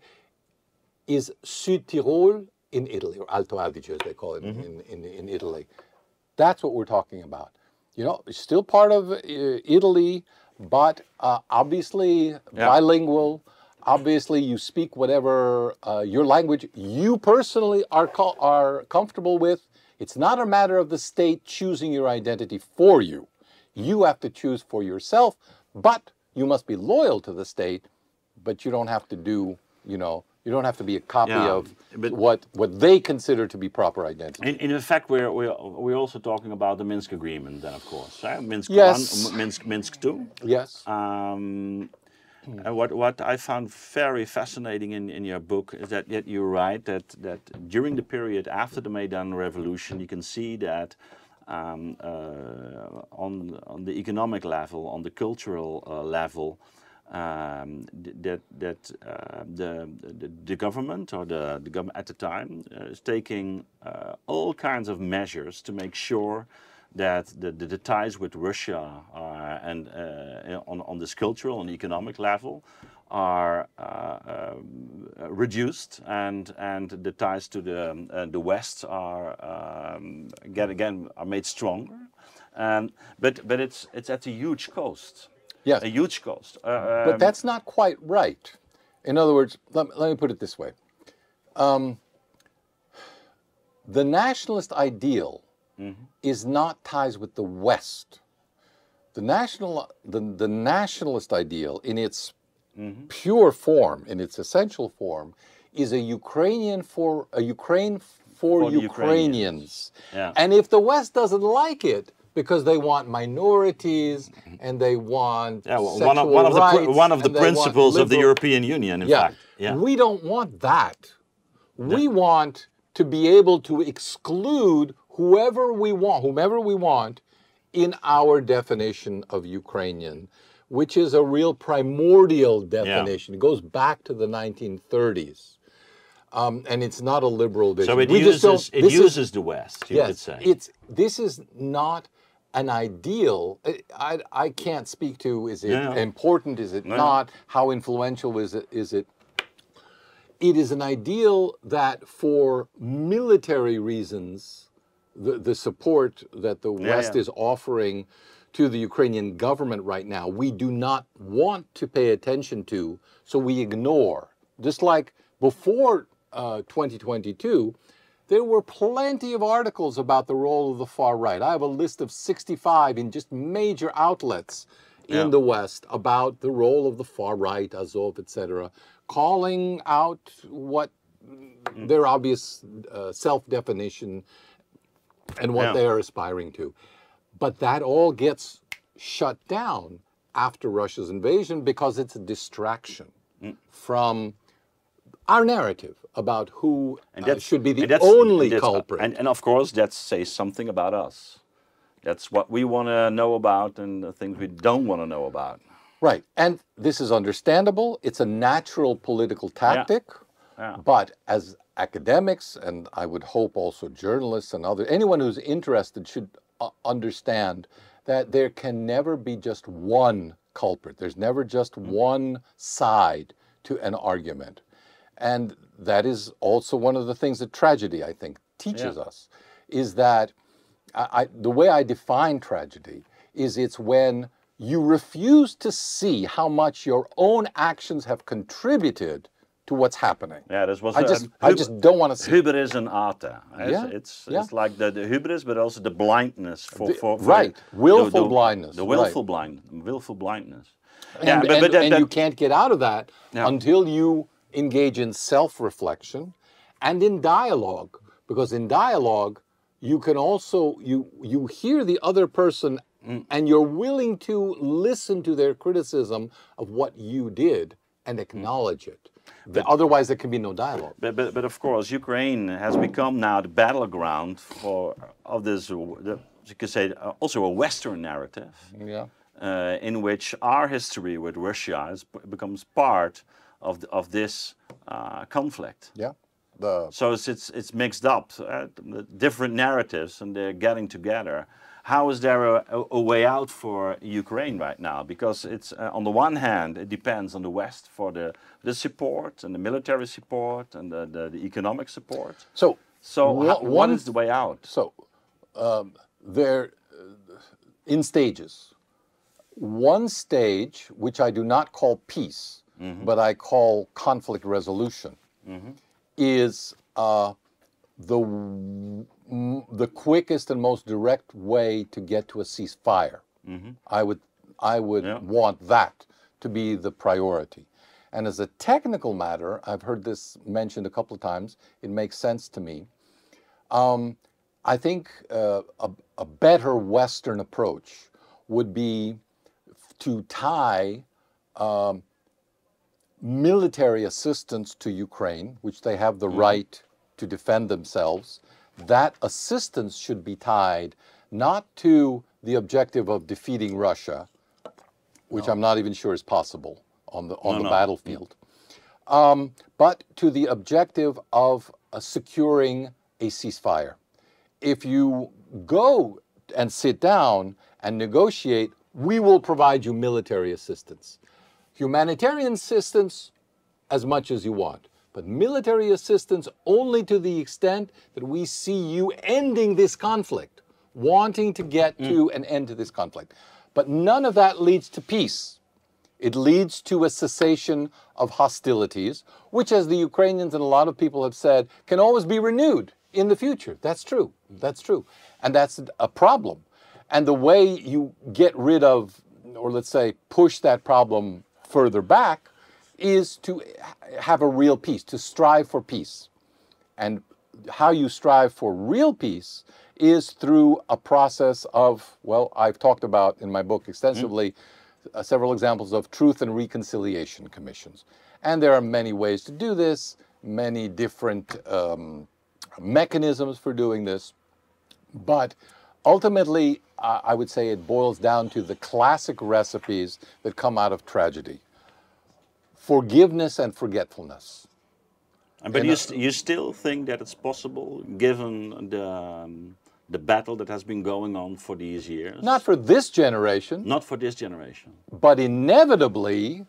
is Sud Tyrol in Italy, or Alto Adige as they call it in Italy. That's what we're talking about. You know, it's still part of Italy, but obviously bilingual. Obviously, you speak whatever your language you personally are comfortable with. It's not a matter of the state choosing your identity for you. You have to choose for yourself, but you must be loyal to the state, but you don't have to do, you know, you don't have to be a copy of what they consider to be proper identity. In effect, we're also talking about the Minsk Agreement, then, of course. Minsk Yes. 1, Minsk 2. Yes. And what I found very fascinating in your book is that you write that during the period after the Maidan Revolution, you can see that on the economic level, on the cultural level, the government, or the government at the time, is taking all kinds of measures to make sure that the ties with Russia and on this cultural and economic level are reduced, and the ties to the West are again made stronger. But it's at a huge cost. Yes. A huge cost. But that's not quite right. In other words, let me put it this way. The nationalist ideal is not ties with the West. The nationalist ideal in its pure form, in its essential form, is a Ukraine for Ukrainians. Yeah. And if the West doesn't like it, because they want minorities and they want sexual rights, one of the principles of the European Union, in fact. Yeah. We don't want that. We want to be able to exclude whomever we want in our definition of Ukrainian, which is a real primordial definition. It goes back to the 1930s. And it's not a liberal vision. So it uses the West, you could say. This is not an ideal. I can't speak to, is it important, is it not, how influential is it? It is an ideal that for military reasons, the support that the West is offering to the Ukrainian government right now, we do not want to pay attention to, so we ignore. Just like before 2022, there were plenty of articles about the role of the far right. I have a list of 65 in just major outlets in the West about the role of the far right, Azov, etc., calling out what their obvious self-definition and what they are aspiring to. But that all gets shut down after Russia's invasion because it's a distraction from our narrative about who should be the only culprit. And of course, that says something about us. That's what we want to know about and the things we don't want to know about. Right. And this is understandable. It's a natural political tactic. But as academics, and I would hope also journalists and anyone who's interested should understand that there can never be just one culprit. There's never just one side to an argument. And that is also one of the things that tragedy, I think, teaches us, is that the way I define tragedy is it's when you refuse to see how much your own actions have contributed to what's happening. Yeah, this was I just don't want to see. Hubris and arte. It's like the hubris, but also the blindness for willful blindness. The willful blindness. And you can't get out of that until you engage in self-reflection and in dialogue, because in dialogue you can also you hear the other person and you're willing to listen to their criticism of what you did and acknowledge it. Otherwise, there can be no dialogue. But of course, Ukraine has become now the battleground of this, you could say, also a Western narrative. Yeah. In which our history with Russia becomes part of this conflict. Yeah. So it's mixed up, different narratives, and they're getting together. How is there a way out for Ukraine right now? Because it's on the one hand, it depends on the West for the support and the military support and the economic support. So what is the way out? So they're in stages. One stage, which I do not call peace, but I call conflict resolution, is the quickest and most direct way to get to a ceasefire. I would want that to be the priority. And as a technical matter, I've heard this mentioned a couple of times. It makes sense to me. I think a better Western approach would be to tie military assistance to Ukraine, which they have the right to defend themselves. That assistance should be tied not to the objective of defeating Russia, which I'm not even sure is possible on the battlefield, but to the objective of securing a ceasefire. If you go and sit down and negotiate, we will provide you military assistance. Humanitarian assistance as much as you want, but military assistance only to the extent that we see you ending this conflict, wanting to get to an end to this conflict. But none of that leads to peace. It leads to a cessation of hostilities, which, as the Ukrainians and a lot of people have said, can always be renewed in the future. That's true. That's true. And that's a problem. And the way you get rid of, or let's say push that problem further back, is to have a real peace, to strive for peace. And how you strive for real peace is through a process of, well, I've talked about in my book extensively, several examples of truth and reconciliation commissions. And there are many ways to do this, many different mechanisms for doing this. But ultimately, I would say it boils down to the classic recipes that come out of tragedy. Forgiveness and forgetfulness. But you still think that it's possible, given the battle that has been going on for these years? Not for this generation. Not for this generation. But inevitably,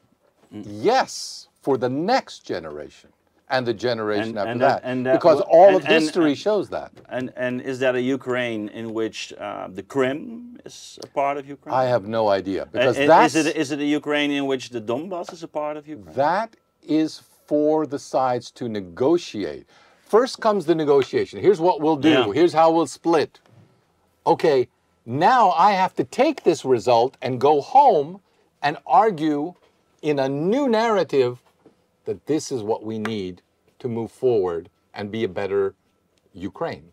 yes, for the next generation. And the generation after that. Because all of history shows that. And is that a Ukraine in which the Krim is a part of Ukraine? I have no idea. Because is it a Ukraine in which the Donbass is a part of Ukraine? That is for the sides to negotiate. First comes the negotiation. Here's what we'll do. Yeah. Here's how we'll split. Okay, now I have to take this result and go home and argue in a new narrative that this is what we need to move forward and be a better Ukraine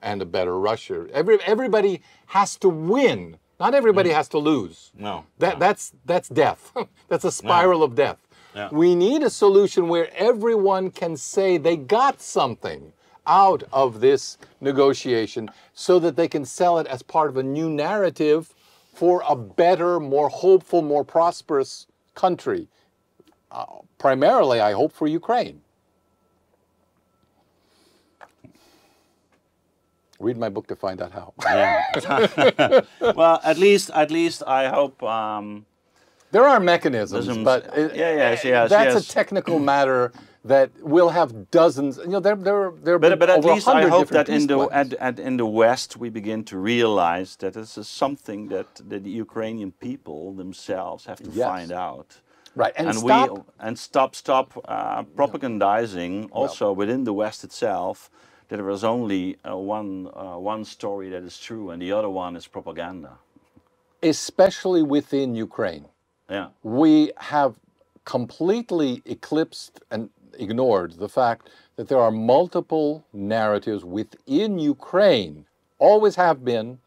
and a better Russia. Everybody has to win. Not everybody has to lose. No. That's death. That's a spiral of death. Yeah. We need a solution where everyone can say they got something out of this negotiation so that they can sell it as part of a new narrative for a better, more hopeful, more prosperous country. Primarily, I hope for Ukraine. Read my book to find out how. Yeah. Well, at least I hope. There are mechanisms, but yes, that's a technical matter that will have dozens. You know, but at least I hope that in the West we begin to realize that this is something that the Ukrainian people themselves have to find out. Right, and stop propagandizing also within the West itself that there is only one story that is true and the other one is propaganda. Especially within Ukraine. Yeah. We have completely eclipsed and ignored the fact that there are multiple narratives within Ukraine, always have been.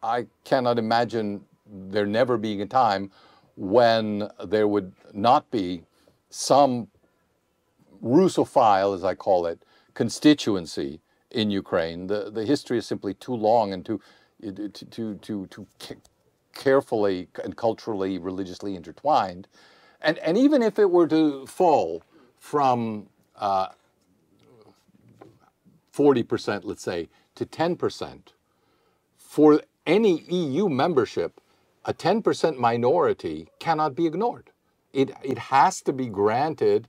I cannot imagine there never being a time when there would not be some Russophile, as I call it, constituency in Ukraine. The history is simply too long and too carefully and culturally, religiously intertwined. And even if it were to fall from 40%, let's say, to 10%, for any EU membership, a 10% minority cannot be ignored. It has to be granted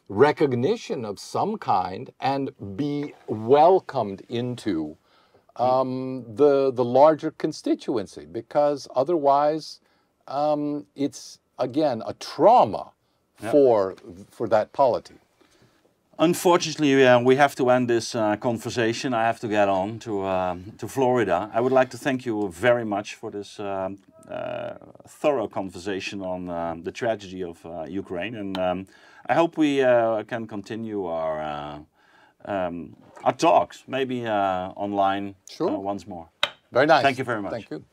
recognition of some kind and be welcomed into the larger constituency, because otherwise it's, again, a trauma for that polity. Unfortunately, we have to end this conversation. I have to get on to Florida. I would like to thank you very much for this thorough conversation on the tragedy of Ukraine, and I hope we can continue our talks, maybe online once more. Very nice. Thank you very much. Thank you.